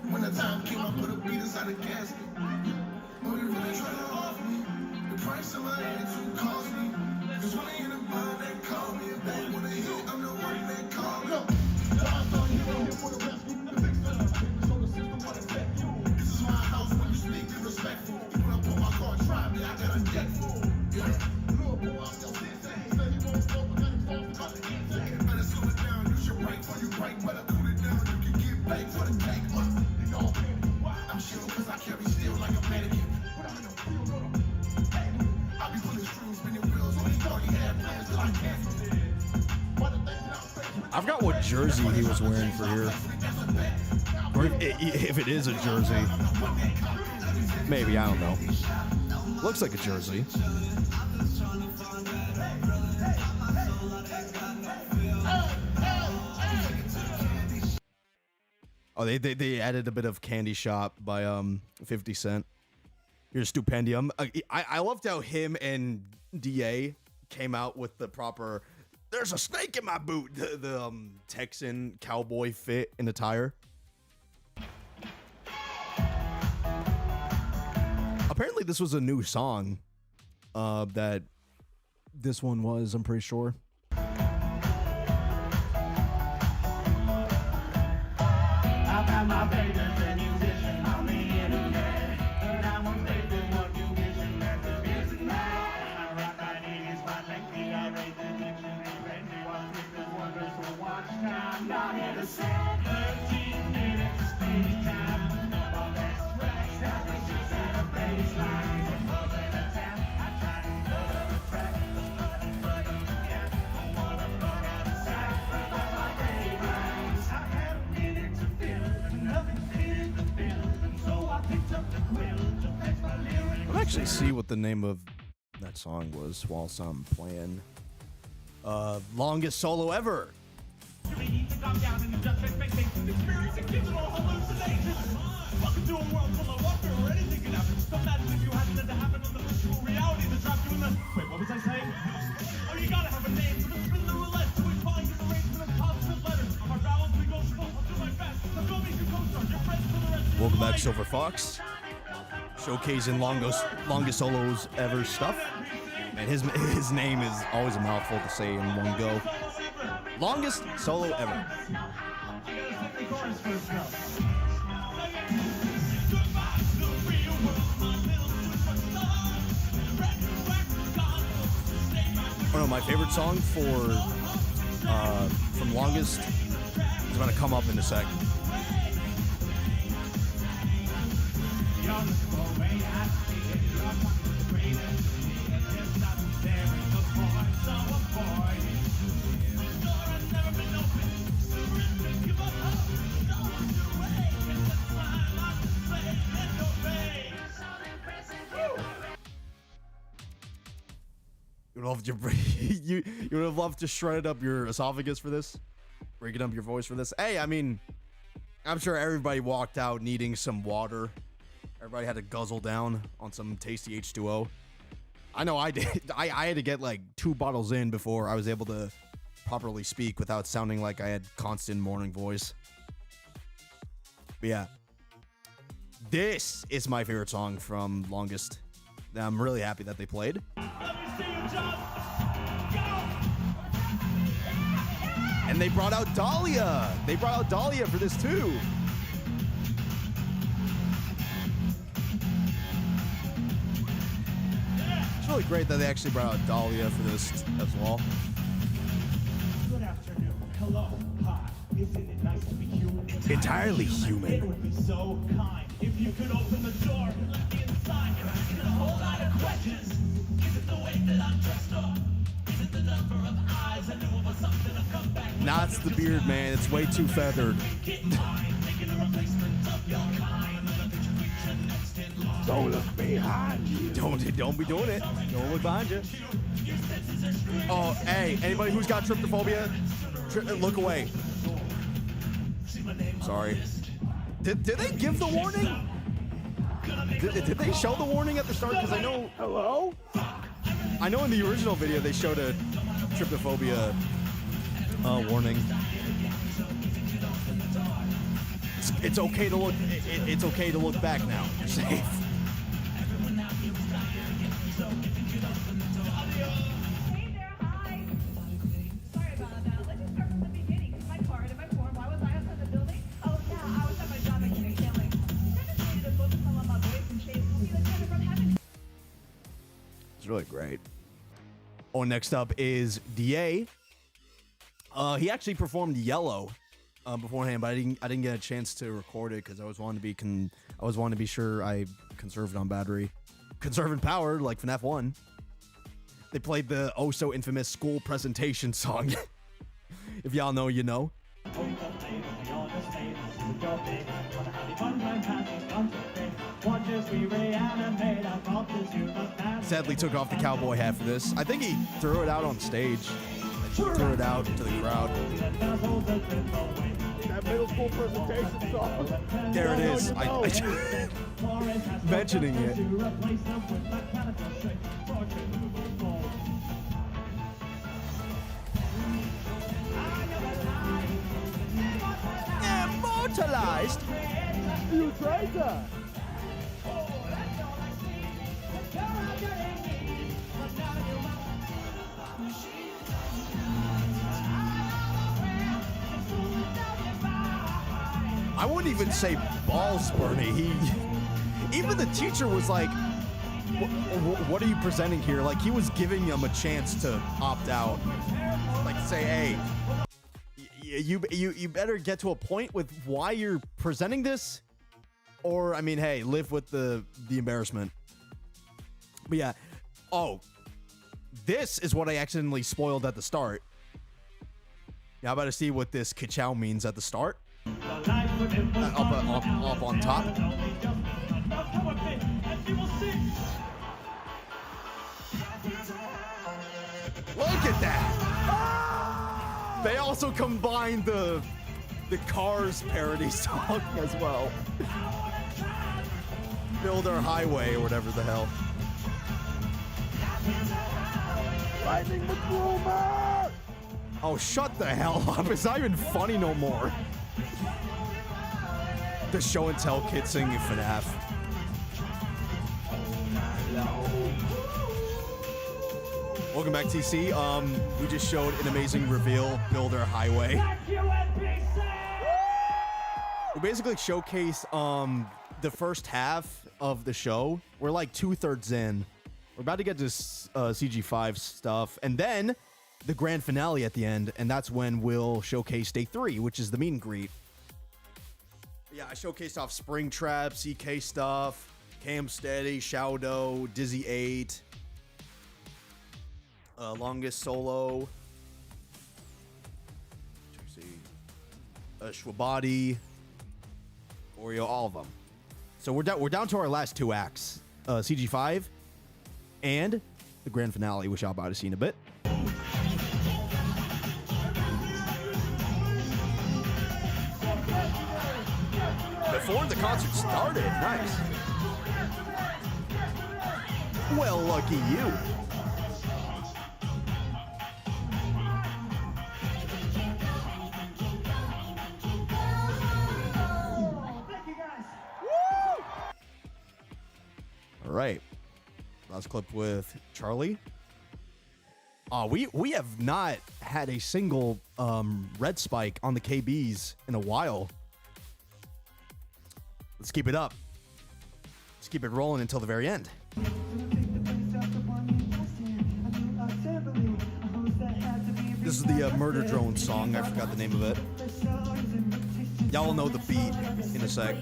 [SPEAKER 5] When the time came, I put a beat inside a casket. Oh, you really trying to off me? The price of my attitude cost me. Cause when they in the bar, they call me. If they wanna hit, I'm the one they call me. Look, John's on here for the rescue. The fix the so the system what affect you. This is my house when you speak, be respectful. When I pull my car, try me, I got a debt full. Yeah, little boy, I'm still
[SPEAKER 1] I forgot what jersey he was wearing for here. Or if it is a jersey. Maybe, I don't know. Looks like a jersey. Oh, they added a bit of Candy Shop by 50 Cent. Here's Stupendium. I loved how him and DA came out with the proper "there's a snake in my boot," the Texan cowboy fit in attire. Apparently this was a new song that this one was, I'm pretty sure.
[SPEAKER 5] My baby's a musician on the internet, and I'm a baby, what you wishing that the music man. I rock my knees, my lengthy, I raise the dictionary, crazy, one speakers, wonders for watch time, not here to say 13 minutes, speech time, my best tracks, that was just at a baseline, before they attempt, I try to go to the track, the funny, yeah, I wanna go down the side, but my daydreams, I had a minute to feel it.
[SPEAKER 1] I'll actually see what the name of that song was whilst I'm playing. Longest solo ever.
[SPEAKER 5] Wait, what was I saying? Oh, you gotta have a name. So let's spin the roulette till we find an arrangement of consonant letters. Our vowels negotiable. I'll do my best. So go meet your co-stars, your friends for the rest of your
[SPEAKER 1] Welcome back,
[SPEAKER 5] life.
[SPEAKER 1] Silver Fox. Showcasing longest solos ever stuff. Man, his name is always a mouthful to say in one go. Longest solo ever. Oh no, my favorite song from Longest is gonna come up in a sec. You would have loved to shred up your esophagus for this, breaking up your voice for this. Hey, I mean, I'm sure everybody walked out needing some water. Everybody had to guzzle down on some tasty H2O. I know I did. I had to get like 2 bottles in before I was able to properly speak without sounding like I had constant morning voice. But yeah, this is my favorite song from Longest. I'm really happy that they played. And they brought out Dahlia. They brought out Dahlia for this too. It's really great that they actually brought out Dahlia for this as well.
[SPEAKER 5] Good afternoon. Hello. Hi. Isn't it nice to be human?
[SPEAKER 1] Entirely human.
[SPEAKER 5] It would be so kind if you could open the door and let me inside. You're asking a whole lot of questions. Is it the way that I'm dressed up? Is it the number of eyes I knew it was something to come back?
[SPEAKER 1] Nah, it's the beard, man. It's way too feathered.
[SPEAKER 5] Don't look behind you.
[SPEAKER 1] Don't be doing it. Don't look behind you. Oh, hey, anybody who's got tryptophobia, look away. Sorry. Did they give the warning? Did they show the warning at the start? Because I know. Hello? I know in the original video they showed a tryptophobia warning. It's okay to look. It's okay to look back now. You're safe.
[SPEAKER 4] Hey there, hi. Sorry about that. Let's just start from the beginning. My card and my form. Why was I outside the building? Oh yeah, I was at my job at Unit Killing. I just needed to focus on my voice and shape. We'll see the from heaven.
[SPEAKER 1] It's really great. Oh, next up is DA. He actually performed Yellow beforehand, but I didn't get a chance to record it because I was wanting to be sure I conserved on battery, conserving power like FNAF 1. They played the oh so infamous school presentation song. If y'all know, you know. Sadly took off the cowboy hat for this. I think he threw it out on stage. Threw it out to the crowd.
[SPEAKER 5] That middle school presentation song.
[SPEAKER 1] There it is. Mentioning it. Immortalized.
[SPEAKER 5] You traitor.
[SPEAKER 1] I wouldn't even say balls, Bernie. Even the teacher was like, what are you presenting here? Like, he was giving them a chance to opt out. Like, say, hey, you better get to a point with why you're presenting this. Or, I mean, hey, live with the embarrassment. But yeah. Oh, this is what I accidentally spoiled at the start. Yeah, I'm about to see what this ka-chow means at the start. Up on top. Look at that! They also combined the Cars parody song as well. Build Our Highway or whatever the hell.
[SPEAKER 5] Lightning McGruber!
[SPEAKER 1] Oh, shut the hell up. It's not even funny no more. The show and tell kid singing FNAF. Welcome back, TC. We just showed an amazing reveal, Build Our Highway. We basically showcased the first half of the show. We're like 2/3 in. We're about to get to CG5 stuff, and then the grand finale at the end, and that's when we'll showcase day 3, which is the meet and greet. Yeah, I showcased off Springtrap, CK stuff, Cam Steady, Shaudo, Dizzy 8, Longest Solo, Schwabadi, Oreo, all of them. So we're down to our last 2 acts, CG5 and the grand finale, which I'll about to see in a bit. Before the concert started. Nice. Well, lucky you.
[SPEAKER 5] Thank you guys.
[SPEAKER 1] Woo! All right. Last clip with Charlie. We have not had a single red spike on the KBs in a while. Let's keep it up. Let's keep it rolling until the very end. This is the Murder Drone song. I forgot the name of it. Y'all will know the beat in a sec.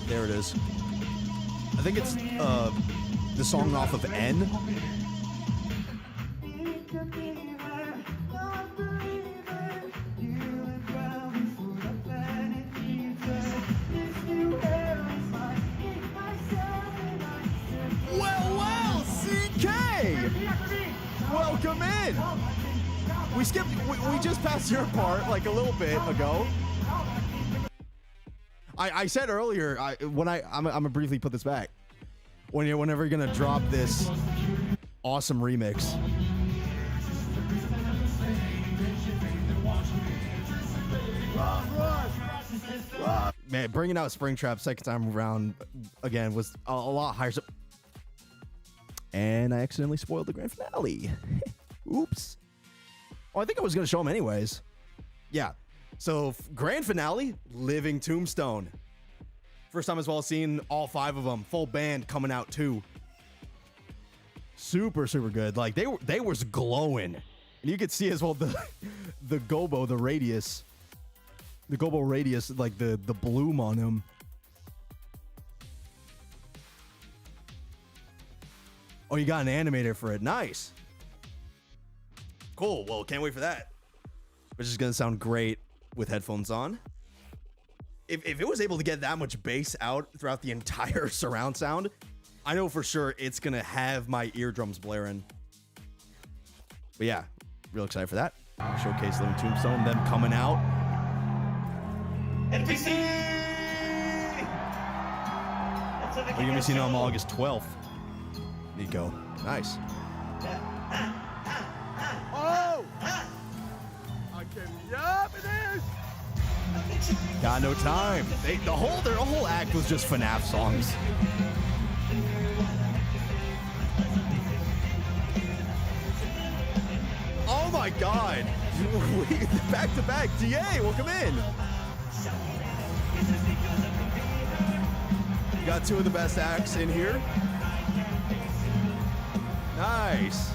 [SPEAKER 1] There it is. I think it's the song off of N. Well, CK! Welcome in! We just passed your part like a little bit ago. I said earlier, I'm gonna briefly put this back. Whenever you're gonna drop this awesome remix. Man, bringing out Springtrap second time around again was a lot higher. And I accidentally spoiled the grand finale. Oops. Oh, I think I was going to show them anyways. Yeah. So, grand finale, Living Tombstone. First time as well seeing all 5 of them. Full band coming out too. Super, super good. Like, they was glowing. And you could see as well the gobo, the radius. The gobo radius, like the bloom on him. Oh, you got an animator for it. Nice. Cool. Well, can't wait for that. Which is going to sound great with headphones on. If it was able to get that much bass out throughout the entire surround sound, I know for sure it's going to have my eardrums blaring. But yeah, real excited for that. Showcase Living Tombstone, them coming out.
[SPEAKER 11] NPC!
[SPEAKER 1] You're going to be seeing it on August 12th. There you go. Nice.
[SPEAKER 5] Oh! Okay, yup, it is!
[SPEAKER 1] Got no time. Their whole act was just FNAF songs. Oh my God! Back to back. DA, welcome in. You got two of the best acts in here. Nice.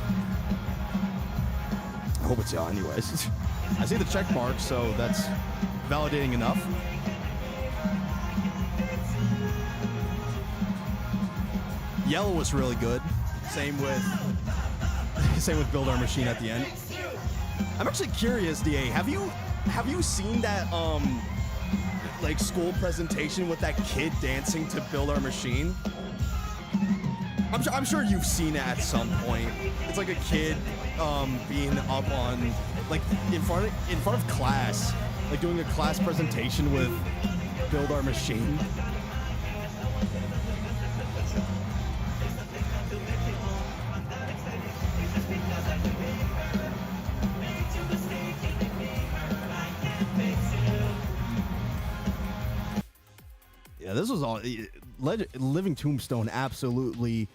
[SPEAKER 1] I hope it's y'all, anyways. I see the check mark, so that's validating enough. Yellow was really good. Same with Build Our Machine at the end. I'm actually curious, DA. Have you seen that like school presentation with that kid dancing to Build Our Machine? I'm sure you've seen it at some point. It's like a kid being up on like in front of class, like doing a class presentation with Build Our Machine. Yeah, this was all Living Tombstone absolutely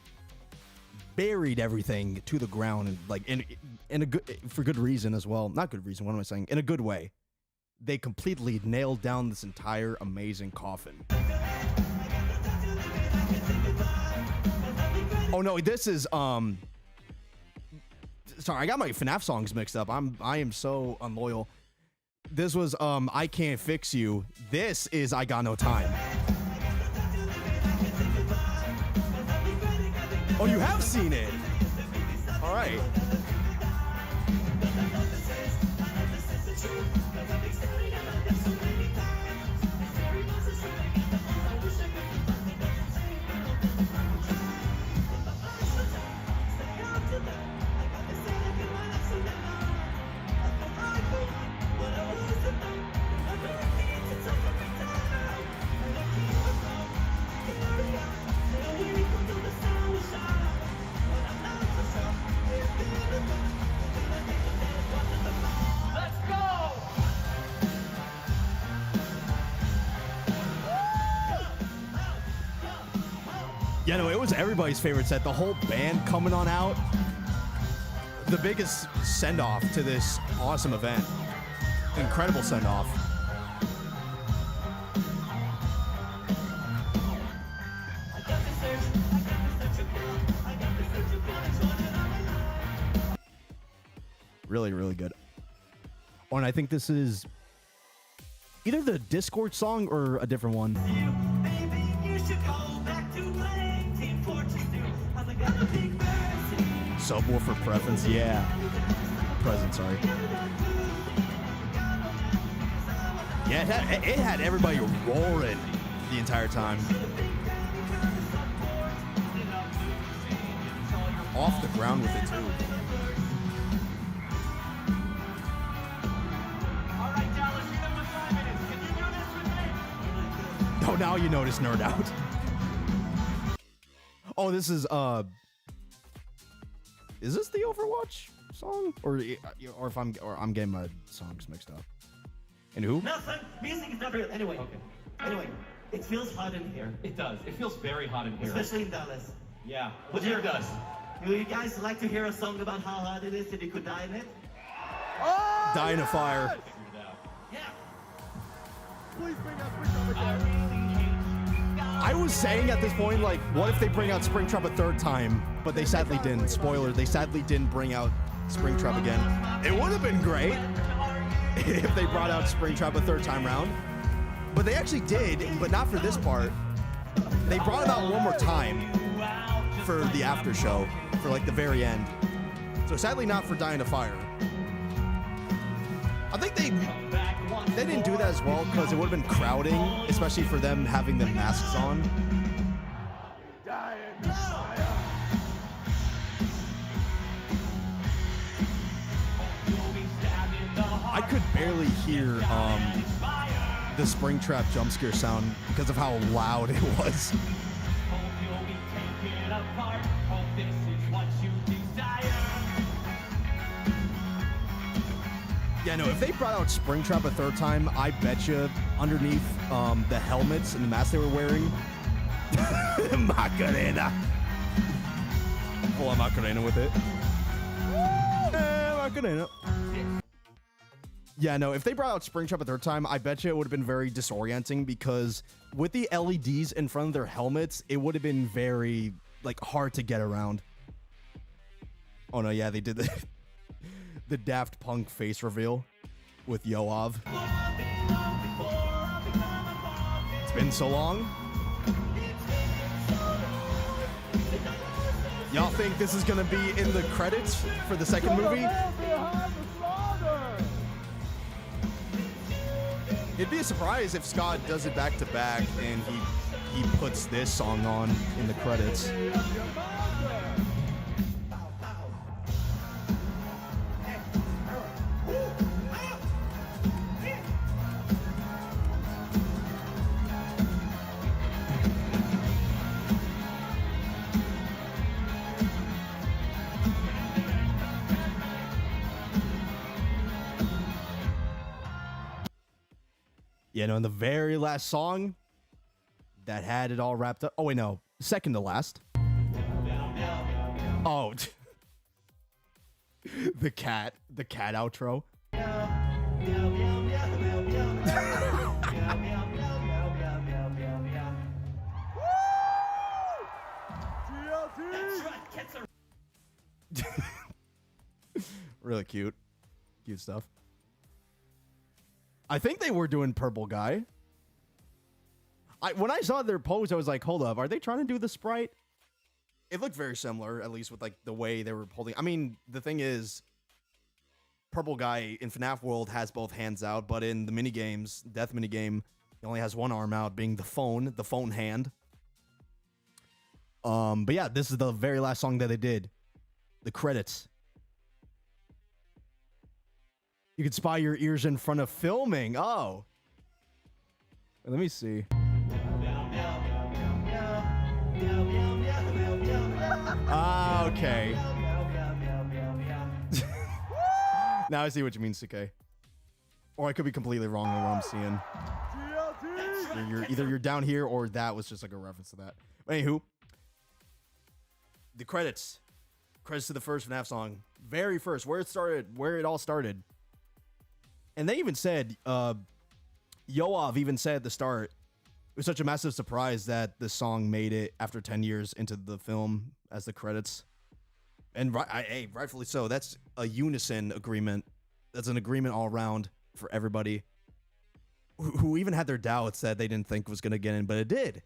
[SPEAKER 1] buried everything to the ground, and like in a good, for good reason as well. Not good reason. What am I saying? In a good way. They completely nailed down this entire amazing coffin. Oh no, this is sorry, I got my FNAF songs mixed up. I am so unloyal. This was I Can't Fix You. This is I Got No Time. Oh, you have seen it. All right. Yeah, no, it was everybody's favorite set. The whole band coming on out. The biggest send-off to this awesome event. Incredible send-off. Really, really good. Oh, and I think this is either the Discord song or a different one. Subwoofer preference, yeah. Present, sorry. Yeah, it had everybody roaring the entire time. Off the ground with it, too.
[SPEAKER 5] All right, Dallas, you have 5 minutes. Can you do this with me?
[SPEAKER 1] Oh, now you notice Nerd Out. Oh, this is this the Overwatch song, or if I'm getting my songs mixed up? And who?
[SPEAKER 11] Nothing. Music is not real. Anyway. Okay. Anyway, it feels hot in here.
[SPEAKER 12] It does. It feels very hot in here.
[SPEAKER 11] Especially in Dallas.
[SPEAKER 12] Yeah.
[SPEAKER 11] What here does? Do you guys like to hear a song about how hot it is and you could die in it?
[SPEAKER 5] Oh,
[SPEAKER 1] Die in a fire.
[SPEAKER 11] Yeah.
[SPEAKER 5] Please bring out Springtrap again.
[SPEAKER 1] I was saying at this point, like, what if they bring out Springtrap a third time? But they sadly didn't. Spoiler, they sadly didn't bring out Springtrap again. It would have been great if they brought out Springtrap a third time round. But they actually did, but not for this part. They brought it out one more time for the after show. for like the very end. So sadly not for Dying to Fire. I think they didn't do that as well because it would have been crowding, especially for them having the masks on. I could barely hear the Springtrap jump scare sound because of how loud it was. Yeah, no, if they brought out Springtrap a third time, I bet you underneath the helmets and the masks they were wearing, Macarena. Pull on Macarena with it. Macarena. Yeah, no, if they brought out Springtrap a third time, I bet you it would have been very disorienting because with the LEDs in front of their helmets, it would have been very, like, hard to get around. Oh, no, yeah, they did the Daft Punk face reveal with Yoav. It's been so long. Y'all think this is going to be in the credits for the second movie? It'd be a surprise if Scott does it back to back and he puts this song on in the credits. You know, in the very last song that had it all wrapped up. Oh, wait, no. Second to last. Oh. the cat outro. Really cute. Cute stuff. I think they were doing Purple Guy. When I saw their pose, I was like, hold up, are they trying to do the sprite? It looked very similar, at least with like the way they were holding. I mean, the thing is, Purple Guy in FNAF World has both hands out, but in the minigames, Death minigame, he only has one arm out, being the phone hand. But yeah, this is the very last song that they did. The credits. You can spy your ears in front of filming. Oh. Let me see. Okay. Now I see what you mean, CK. Or I could be completely wrong on what I'm seeing. Either you're down here or that was just like a reference to that. But anywho. The credits. Credits to the first FNAF song. Very first. Where it all started. And they even said, Yoav even said at the start, it was such a massive surprise that the song made it after 10 years into the film as the credits. And rightfully so. That's a unison agreement. That's an agreement all around for everybody who even had their doubts that they didn't think was going to get in, but it did.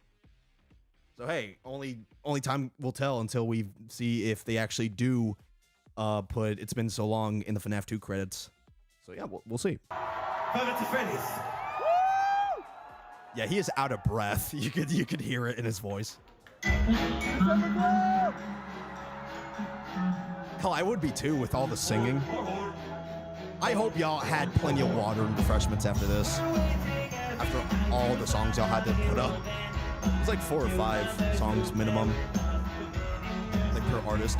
[SPEAKER 1] So, hey, only time will tell until we see if they actually do put It's Been So Long in the FNAF 2 credits. So yeah, we'll see. Yeah, he is out of breath. You could hear it in his voice. Hell, I would be too with all the singing. I hope y'all had plenty of water and refreshments after this. After all the songs y'all had to put up. It was like 4 or 5 songs minimum. Like per artist.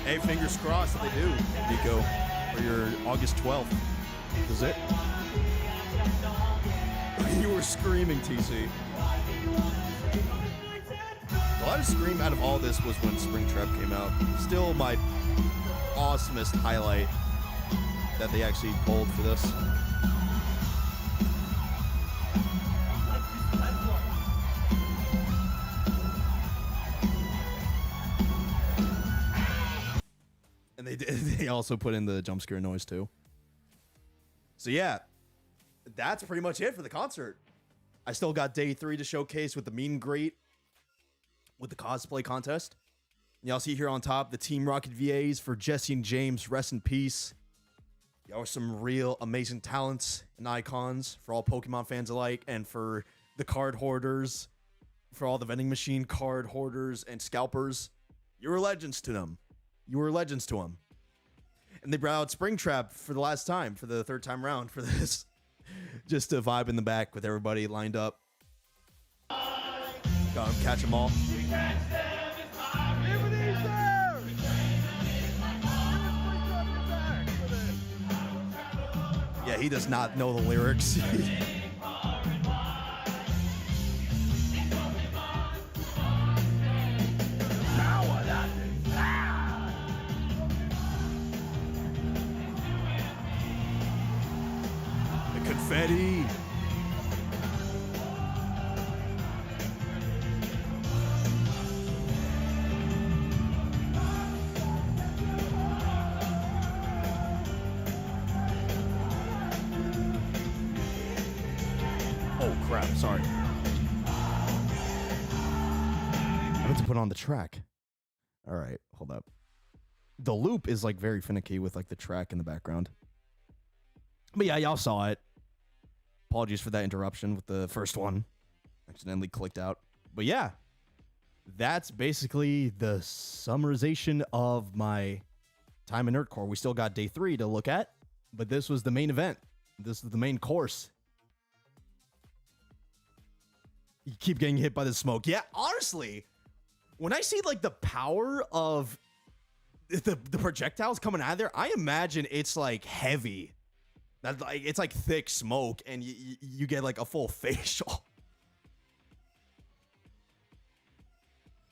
[SPEAKER 1] Hey, fingers crossed that they do, Nico, for your August 12th. Is it? You were screaming, TC. loudest scream out of all this was when Springtrap came out. Still my awesomest highlight that they actually pulled for this. And they also put in the jump scare noise too. So yeah, that's pretty much it for the concert. I still got day 3 to showcase with the meet and greet, with the cosplay contest. Y'all see here on top the Team Rocket VAs for Jesse and James, rest in peace. Y'all are some real amazing talents and icons for all Pokemon fans alike, and for the card hoarders, for all the vending machine card hoarders and scalpers. You were legends to them. You were legends to them. And they brought out Springtrap for the last time, for the 3rd time round for this. Just to vibe in the back with everybody lined up. Got him, catch them all. Yeah, he does not know the lyrics. The confetti. Oh crap, sorry. I meant to put on the track. All right, hold up. The loop is like very finicky with like the track in the background. But yeah, y'all saw it. Apologies for that interruption with the first one. Accidentally clicked out. But yeah, that's basically the summarization of my time in Nerdcore. We still got day 3 to look at, but this was the main event. This is the main course. You keep getting hit by the smoke. Yeah, honestly, when I see like the power of the projectiles coming out of there, I imagine it's like heavy. That like it's like thick smoke, and you get like a full facial.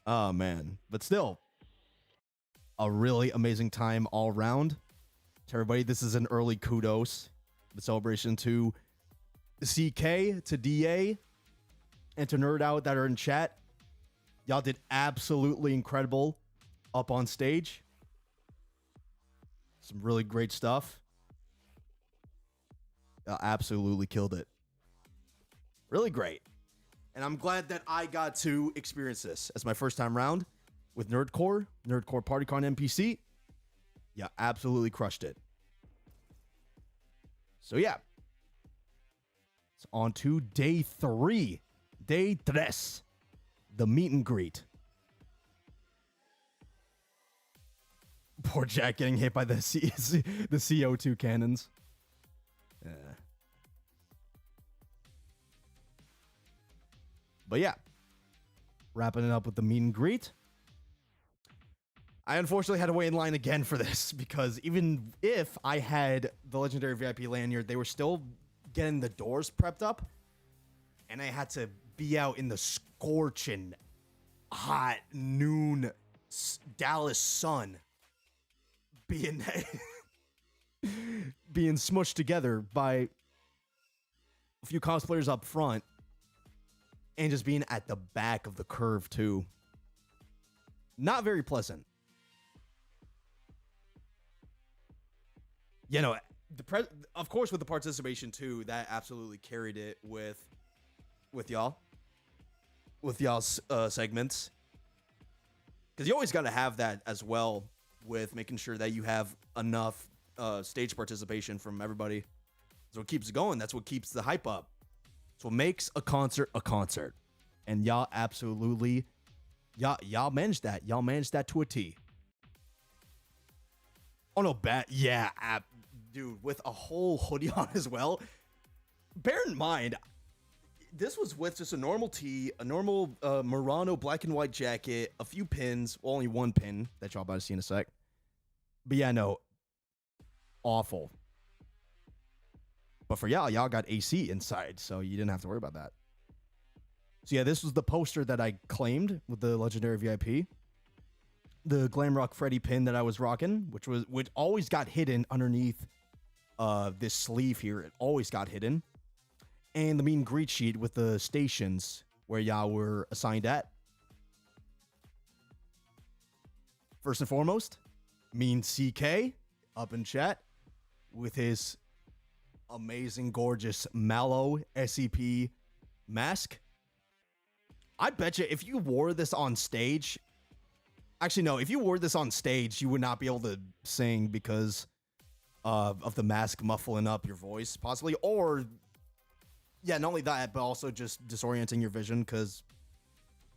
[SPEAKER 1] Oh man, but still, a really amazing time all around. To everybody, this is an early kudos, the celebration to CK, to DA, and to Nerd Out that are in chat. Y'all did absolutely incredible up on stage. Some really great stuff. Y'all absolutely killed it. Really great. And I'm glad that I got to experience this as my first time round with Nerdcore Party Con NPC. Yeah, absolutely crushed it. So yeah. It's on to day 3. Day 3. The meet and greet. Poor Jack getting hit by the CO2 cannons. Yeah. But yeah, wrapping it up with the meet and greet. I unfortunately had to wait in line again for this because even if I had the legendary VIP lanyard, they were still getting the doors prepped up, and I had to be out in the scorching hot noon Dallas sun, being being smushed together by a few cosplayers up front, and just being at the back of the curve too. Not very pleasant. You know, of course with the participation too, that absolutely carried it with y'all's segments, because you always got to have that as well with making sure that you have enough stage participation from everybody. That's what keeps it going. That's what keeps the hype up. That's what makes a concert a concert. And y'all absolutely, y'all managed that. Y'all managed that to a T. Oh no, yeah, dude, with a whole hoodie on as well. Bear in mind, this was with just a normal tee, a normal Murano black and white jacket, a few pins, well, only one pin that y'all about to see in a sec. But yeah, no, awful. But for y'all got AC inside, so you didn't have to worry about that. So yeah, this was the poster that I claimed with the legendary VIP. The Glam Rock Freddy pin that I was rocking, which always got hidden underneath this sleeve here. It always got hidden. And the meet and greet sheet with the stations where y'all were assigned at. First and foremost, Mean CK up in chat with his amazing, gorgeous Mallow SCP mask. I bet you if you wore this on stage, actually no, if you wore this on stage, you would not be able to sing because of the mask muffling up your voice, possibly. Or, yeah, not only that, but also just disorienting your vision, because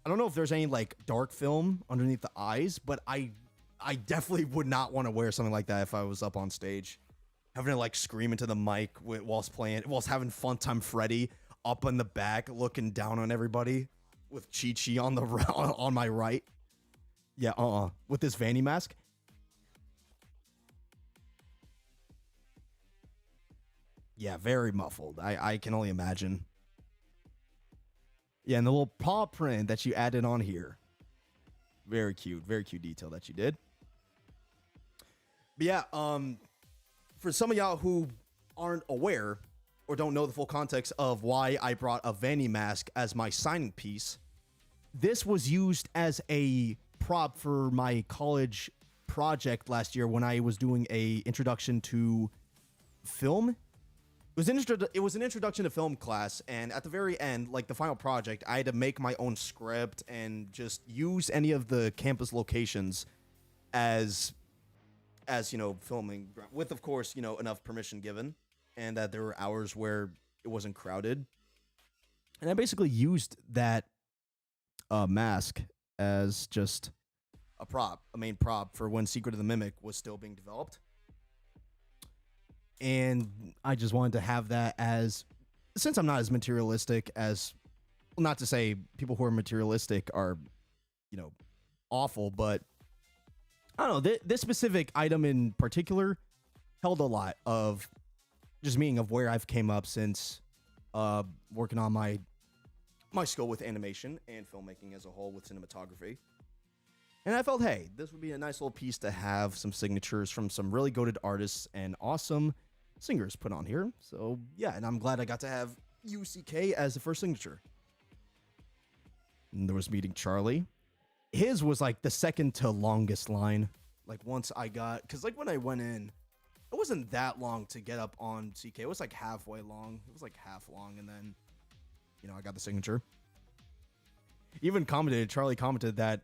[SPEAKER 1] I don't know if there's any, like, dark film underneath the eyes, but I definitely would not want to wear something like that if I was up on stage. Having to, like, scream into the mic whilst having Fun Time Freddy up in the back, looking down on everybody with Chi-Chi on my right. Yeah, with this Vanny mask. Yeah, very muffled. I can only imagine. Yeah, and the little paw print that you added on here. Very cute detail that you did. But yeah, for some of y'all who aren't aware or don't know the full context of why I brought a Vanny mask as my signing piece, this was used as a prop for my college project last year when I was doing a introduction to film. It was an introduction to film class, and at the very end, like the final project, I had to make my own script and just use any of the campus locations as filming, with, of course, enough permission given, and that there were hours where it wasn't crowded. And I basically used that mask as just a main prop for when Secret of the Mimic was still being developed. And I just wanted to have that as, since I'm not as materialistic as, well, not to say people who are materialistic are, awful, but I don't know, this specific item in particular held a lot of just meaning of where I've came up since working on my skill with animation and filmmaking as a whole with cinematography. And I felt, hey, this would be a nice little piece to have some signatures from some really goated artists and awesome singers put on here. So yeah, and I'm glad I got to have UCK as the first signature. And there was meeting Charlie. His was like the second to longest line. Like once I got, because like when I went in, it wasn't that long to get up on CK. It was like halfway long. It was like half long, and then I got the signature. Charlie commented that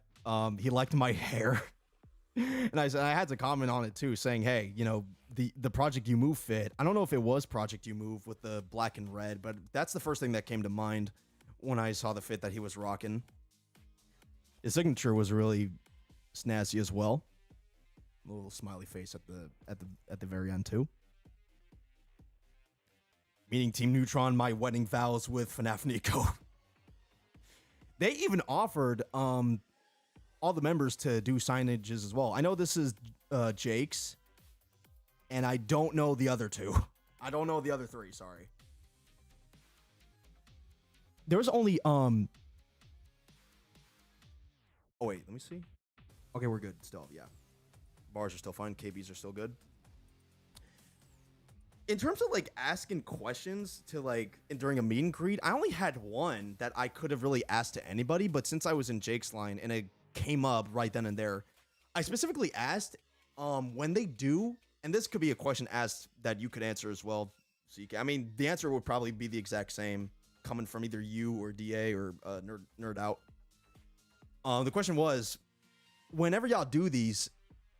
[SPEAKER 1] he liked my hair. And I said I had to comment on it too, saying, hey, the Project You Move fit. I don't know if it was Project You Move with the black and red, but that's the first thing that came to mind when I saw the fit that he was rocking. His signature was really snazzy as well. A little smiley face at the very end too. Meeting Team Neutron, my wedding vows with FNAF Nico. They even offered all the members to do signages as well. I know this is Jake's, and I don't know the other two. I don't know the other three, sorry. There was only oh wait, let me see. Okay, we're good still, yeah. Bars are still fine, KBs are still good. In terms of like asking questions to like during a meet and greet, I only had one that I could have really asked to anybody, but since I was in Jake's line and it came up right then and there, I specifically asked when they do, and this could be a question asked that you could answer as well, CK. I mean, the answer would probably be the exact same coming from either you or DA or Nerd Out. The question was, whenever y'all do these,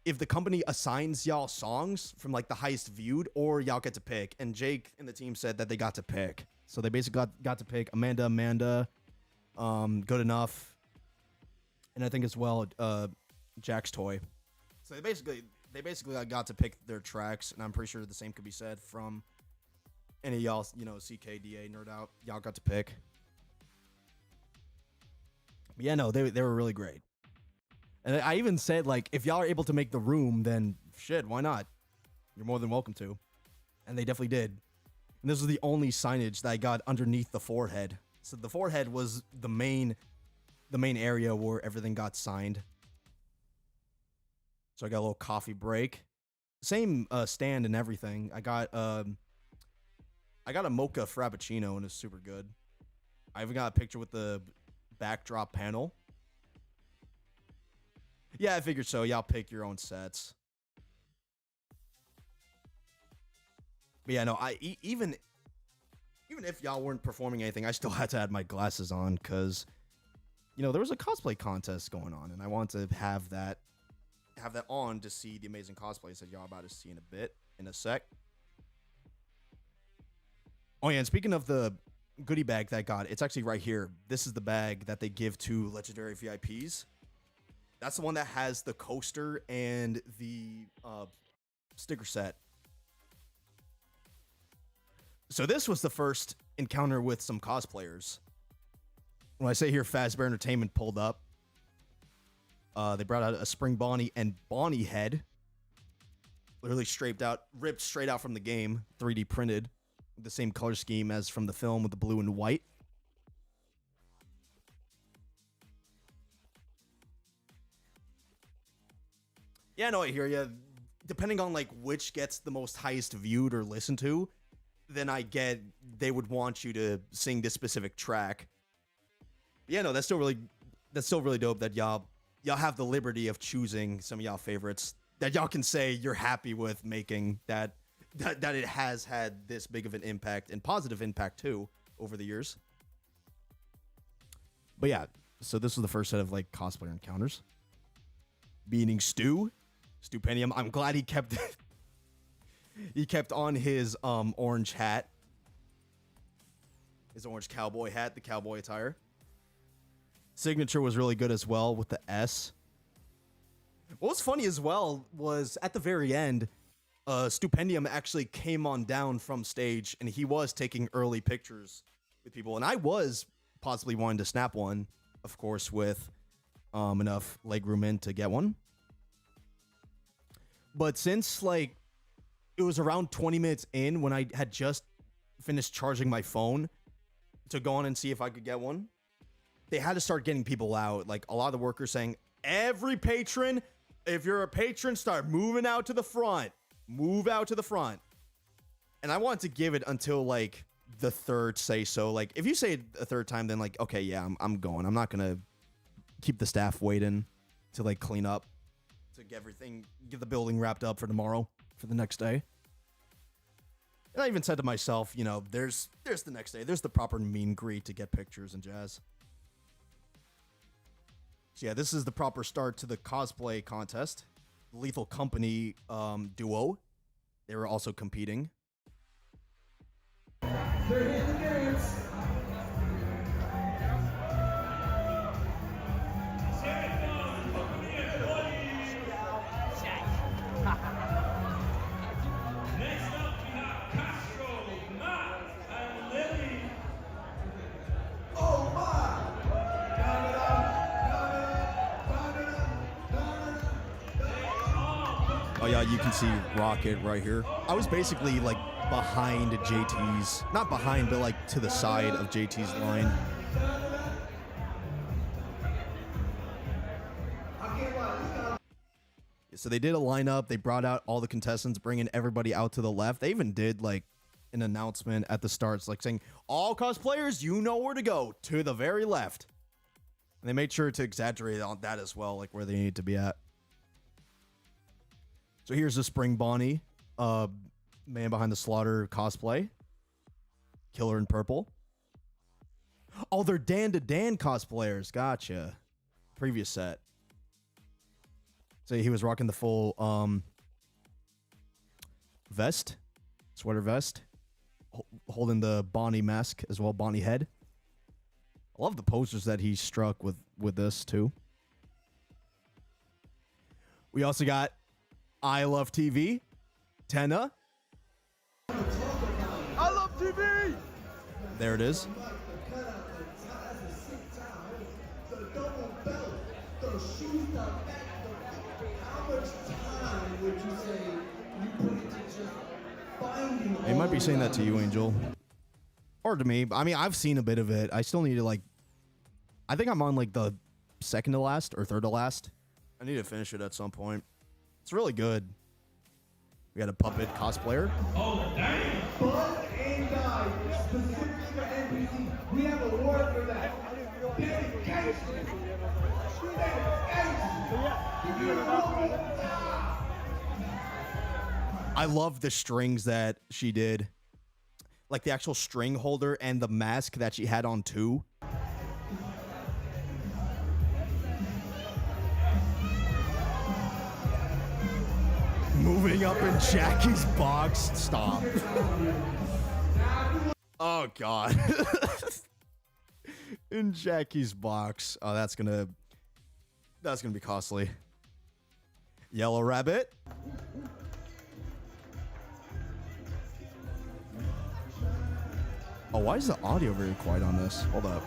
[SPEAKER 1] if the company assigns y'all songs from like the highest viewed, or y'all get to pick, and Jake and the team said that they got to pick. So they basically got to pick Amanda, Good Enough, and I think as well Jack's Toy. So they basically got to pick their tracks, and I'm pretty sure the same could be said from any of y'all, CKDA, Nerd Out. Y'all got to pick. But yeah, no, they were really great. And I even said, like, if y'all are able to make the room, then shit, why not? You're more than welcome to. And they definitely did. And this was the only signage that I got underneath the forehead So the forehead was the main area where everything got signed. So I got a little coffee break. Same stand and everything. I got a mocha frappuccino and it's super good. I even got a picture with the backdrop panel. Yeah, I figured so. Y'all pick your own sets. But yeah, no, even if y'all weren't performing anything, I still had to add my glasses on because, you know, there was a cosplay contest going on, and I wanted to have that on to see the amazing cosplays that y'all about to see in a sec. Oh yeah, and speaking of the goodie bag that I got, it's actually right here. This is the bag that they give to legendary VIPs. That's the one that has the coaster and the sticker set. So this was the first encounter with some cosplayers. When I say here, Fazbear Entertainment pulled up. They brought out a Spring Bonnie and Bonnie head. Literally ripped straight out from the game, 3D printed. The same color scheme as from the film with the blue and white. Yeah, no, I hear you. Depending on like which gets the most highest viewed or listened to, then they would want you to sing this specific track. Yeah, no, that's still really dope that y'all have the liberty of choosing some of y'all favorites that y'all can say you're happy with making, that it has had this big of an impact and positive impact too over the years. But yeah, so this was the first set of like cosplayer encounters. Meaning Stupendium. I'm glad he kept on his orange hat. His orange cowboy hat, the cowboy attire. Signature was really good as well with the S. What was funny as well was at the very end, Stupendium actually came on down from stage and he was taking early pictures with people. And I was possibly wanting to snap one, of course, with enough legroom in to get one. But since like it was around 20 minutes in when I had just finished charging my phone to go on and see if I could get one, they had to start getting people out. Like a lot of the workers saying, every patron, if you're a patron, start moving out to the front. Move out to the front. And I want to give it until like the third say so. Like if you say it a third time, then like, okay, yeah, I'm going. I'm not going to keep the staff waiting to like clean up, to get the building wrapped up for tomorrow, for the next day. And I even said to myself, you know, there's the next day. There's the proper meet and greet to get pictures and jazz. So yeah, this is the proper start to the cosplay contest. Lethal Company duo. They were also competing.
[SPEAKER 3] They're here to dance.
[SPEAKER 1] Oh yeah, you can see Rocket right here. I was basically like behind JT's, not behind, but like to the side of JT's line. So they did a lineup. They brought out all the contestants, bringing everybody out to the left. They even did like an announcement at the start, like saying, all cosplayers, you know where to go, to the very left. And they made sure to exaggerate on that as well, like where they need to be at. So here's a Spring Bonnie, Man Behind the Slaughter cosplay. Killer in purple. Oh, they're Dan to Dan cosplayers. Gotcha. Previous set. So he was rocking the full vest, sweater vest, holding the Bonnie mask as well, Bonnie head. I love the posters that he struck with this too. We also got I Love TV, Tenna.
[SPEAKER 5] I love TV!
[SPEAKER 1] There it is. They might be saying that to you, Angel. Hard to me. I mean, I've seen a bit of it. I still need to like. I think I'm on like the second to last or third to last. I need to finish it at some point. It's really good. We got a puppet cosplayer.
[SPEAKER 5] Oh, damn! Buzz and Guy, specifically for NPC, we have a word for that. Dedication.
[SPEAKER 1] I love the strings that she did. Like the actual string holder and the mask that she had on too. Moving up in Jackie's box. Stop. Oh, God. In Jackie's box. Oh, that's gonna be costly. Yellow Rabbit. Oh, why is the audio very quiet on this? Hold up.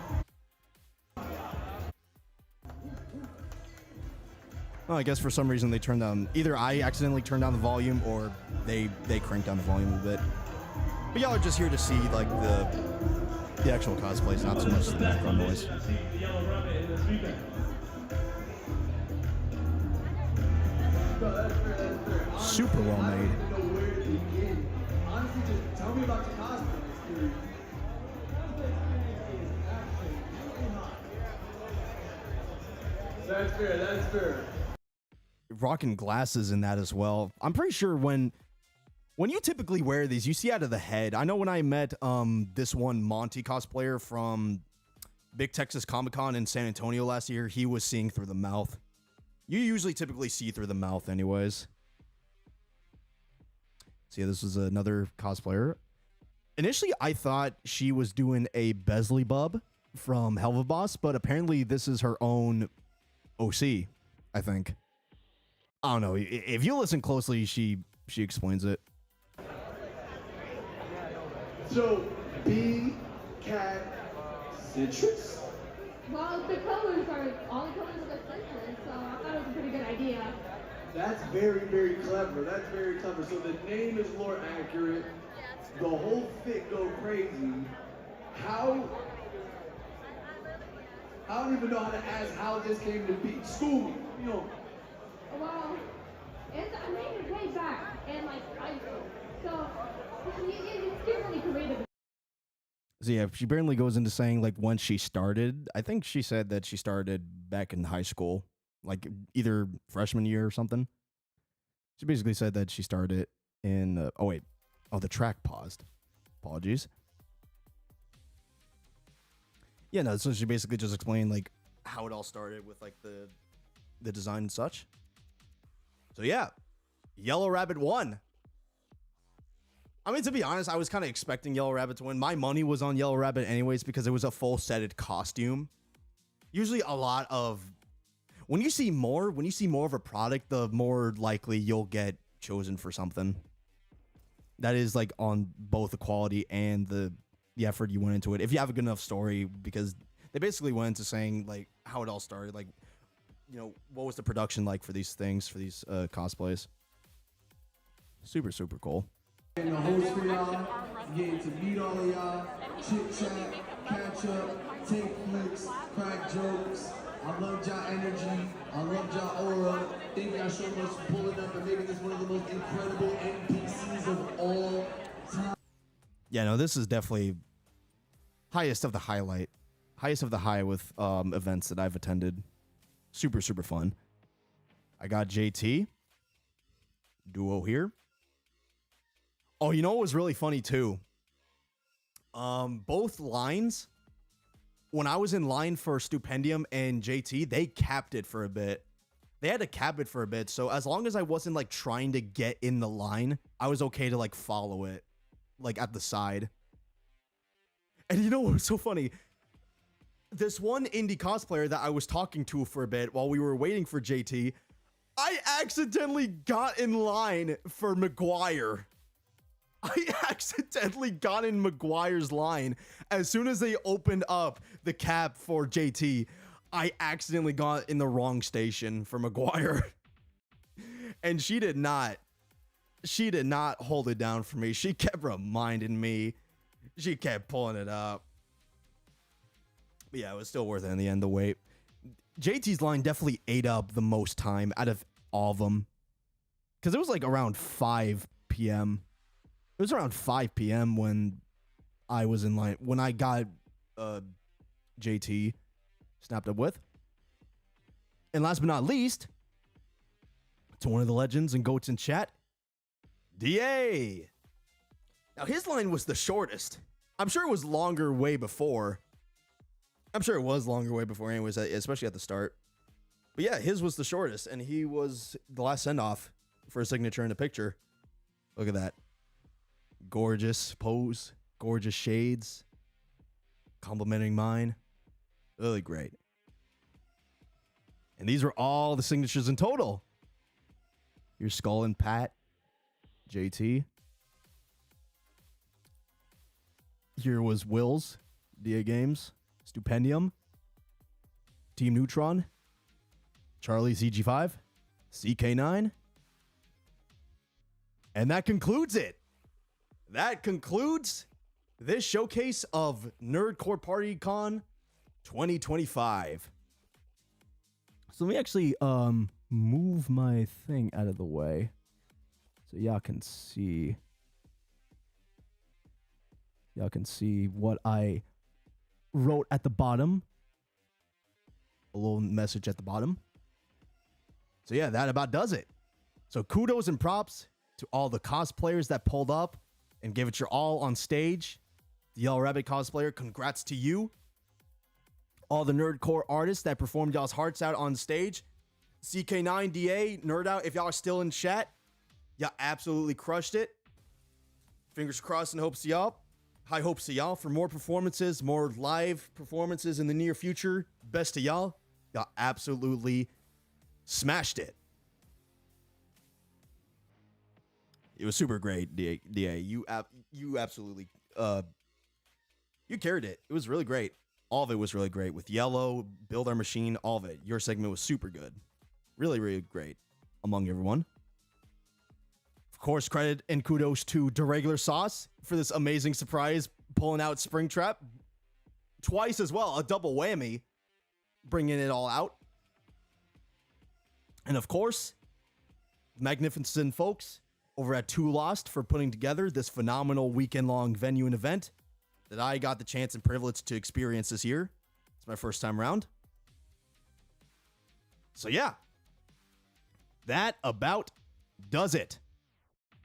[SPEAKER 1] Oh, I guess for some reason they turned down. Either I accidentally turned down the volume, or they cranked down the volume a bit. But y'all are just here to see like the actual cosplays, not so much the background noise. Super well made.
[SPEAKER 5] Honestly, just tell me about your cosplay experience. That's fair, that's fair.
[SPEAKER 1] Rocking glasses in that as well. I'm pretty sure when you typically wear these, you see out of the head. I know when I met this one Monty cosplayer from Big Texas Comic Con in San Antonio last year, he was seeing through the mouth. You usually typically see through the mouth anyways. So yeah, this was another cosplayer. Initially, I thought she was doing a Beelzebub from Helva Boss, but apparently this is her own OC, I think. I don't know. If you listen closely, she explains it.
[SPEAKER 5] So, B, cat, citrus?
[SPEAKER 4] Well, the colors are all the colors of the citrus, so I thought it was a pretty good idea.
[SPEAKER 5] That's very, very clever. That's very clever. So the name is lore accurate. The whole fit go crazy. How? I don't even know how to ask how this came to be. School me, you know.
[SPEAKER 4] Well, I made it way back in like high school, so it's definitely creative.
[SPEAKER 1] So yeah, she barely goes into saying like when she started. I think she said that she started back in high school, like either freshman year or something. She basically said that she started in. The track paused. Apologies. Yeah, no. So she basically just explained like how it all started with like the design and such. So yeah, Yellow Rabbit won. I mean, to be honest, I was kind of expecting Yellow Rabbit to win. My money was on Yellow Rabbit anyways because it was a full setted costume. Usually a lot of... When you see more of a product, the more likely you'll get chosen for something. That is like on both the quality and the effort you went into it. If you have a good enough story, because they basically went into saying like how it all started, like, you know, what was the production like for these things, for these cosplays. Super, super cool.
[SPEAKER 5] Getting a host for y'all, getting to meet all of y'all, chit chat, catch up, take flicks, crack jokes. I love y'all energy, I love y'all aura. Thank y'all so much for pulling up and making this one of the most incredible NPCs of all time.
[SPEAKER 1] Yeah, no, this is definitely highest of the high with events that I've attended. Super, super fun. I got JT duo here. Oh, you know what was really funny too? Both lines, when I was in line for Stupendium and JT, they capped it for a bit. They had to cap it for a bit. So as long as I wasn't like trying to get in the line, I was okay to like follow it, like at the side. And you know what was so funny? This one indie cosplayer that I was talking to for a bit while we were waiting for JT, I accidentally got in line for McGuire. I accidentally got in McGuire's line. As soon as they opened up the cap for JT, I accidentally got in the wrong station for McGuire. And she did not hold it down for me. She kept reminding me She kept pulling it up. But yeah, it was still worth it in the end, the wait. JT's line definitely ate up the most time out of all of them. Because it was like around 5 p.m. It was around 5 p.m. when I was in line. When I got JT snapped up with. And last but not least, to one of the legends and goats in chat, DA. Now, his line was the shortest. I'm sure it was longer way before. I'm sure it was longer way before anyways, especially at the start. But yeah, his was the shortest, and he was the last send-off for a signature in the picture. Look at that. Gorgeous pose, gorgeous shades, complimenting mine. Really great. And these were all the signatures in total. Your Skull and Pat, JT. Here was Will's, DA Games, Stupendium, Team Neutron, Charlie CG5, CK9. And that concludes it. That concludes this showcase of Nerdcore Party Con 2025. So let me actually move my thing out of the way so y'all can see. Y'all can see what I wrote at the bottom. A little message at the bottom. So yeah, that about does it. So kudos and props to all the cosplayers that pulled up and gave it your all on stage. The Yellow Rabbit cosplayer, congrats to you. All the Nerdcore artists that performed y'all's hearts out on stage. CK9DA, Nerd Out, if y'all are still in chat, y'all absolutely crushed it. Fingers crossed and hopes to y'all. High hopes to y'all for more performances, more live performances in the near future. Best to y'all. Y'all absolutely smashed it. It was super great, DA. You absolutely you carried it. It was really great. All of it was really great. With Yellow, Build Our Machine, all of it. Your segment was super good. Really, really great among everyone. Of course, credit and kudos to DeRegular Sauce for this amazing surprise, pulling out Springtrap twice as well. A double whammy, bringing it all out. And of course, magnificent folks over at Two Lost for putting together this phenomenal weekend-long venue and event that I got the chance and privilege to experience this year. It's my first time around. So yeah, that about does it.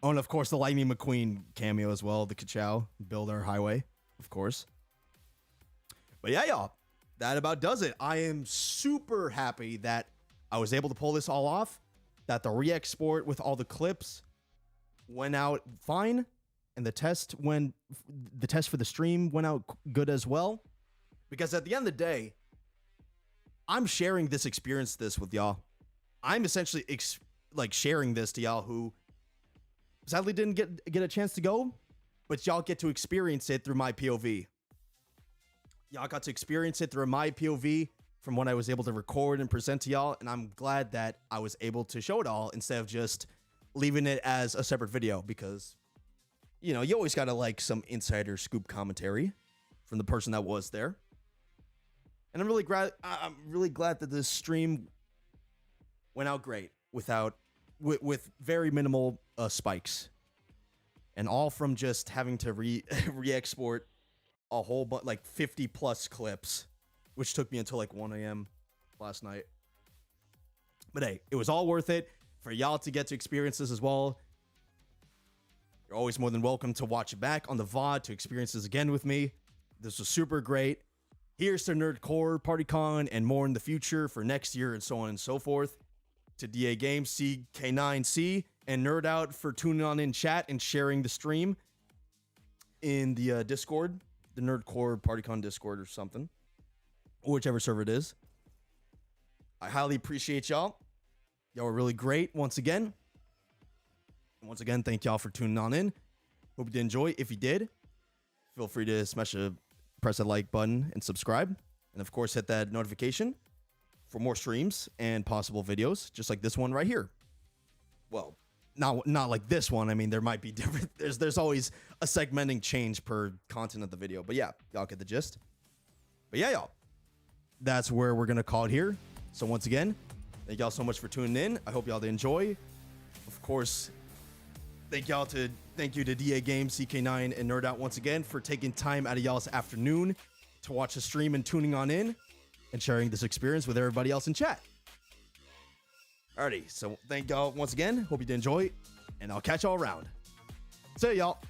[SPEAKER 1] Oh, and of course, the Lightning McQueen cameo as well, the Ka-Chow, Build Our Highway, of course. But yeah, y'all, that about does it. I am super happy that I was able to pull this all off, that the re-export with all the clips went out fine, and the test for the stream went out good as well. Because at the end of the day, I'm sharing this experience with y'all. I'm essentially sharing this to y'all who sadly didn't get a chance to go, but y'all get to experience it through my POV. Y'all got to experience it through my POV from what I was able to record and present to y'all, and I'm glad that I was able to show it all instead of just leaving it as a separate video, because you know, you always gotta like some insider scoop commentary from the person that was there. And I'm really glad that this stream went out great with very minimal spikes, and all from just having to re-export a whole bunch, like 50 plus clips, which took me until like 1 a.m. last night. But hey, it was all worth it for y'all to get to experience this as well. You're always more than welcome to watch it back on the VOD to experience this again with me. This was super great. Here's to Nerdcore Party Con and more in the future for next year and so on and so forth. To DA Games, CK9C, and Nerd Out for tuning on in chat and sharing the stream in the Discord, the Nerdcore Party Con Discord or something, or whichever server it is. I highly appreciate y'all. Y'all were really great once again. And once again, thank y'all for tuning on in. Hope you did enjoy. If you did, feel free to press that like button and subscribe. And of course, hit that notification for more streams and possible videos, just like this one right here. Well, not like this one. I mean, there might be different. There's always a segmenting change per content of the video. But yeah, y'all get the gist. But yeah, y'all, that's where we're gonna call it here. So once again, thank y'all so much for tuning in. I hope y'all did enjoy. Of course, thank you to DA Games, CK9, and Nerd Out once again for taking time out of y'all's afternoon to watch the stream and tuning on in and sharing this experience with everybody else in chat. Alrighty, so thank y'all once again. Hope you did enjoy, and I'll catch y'all around. See y'all.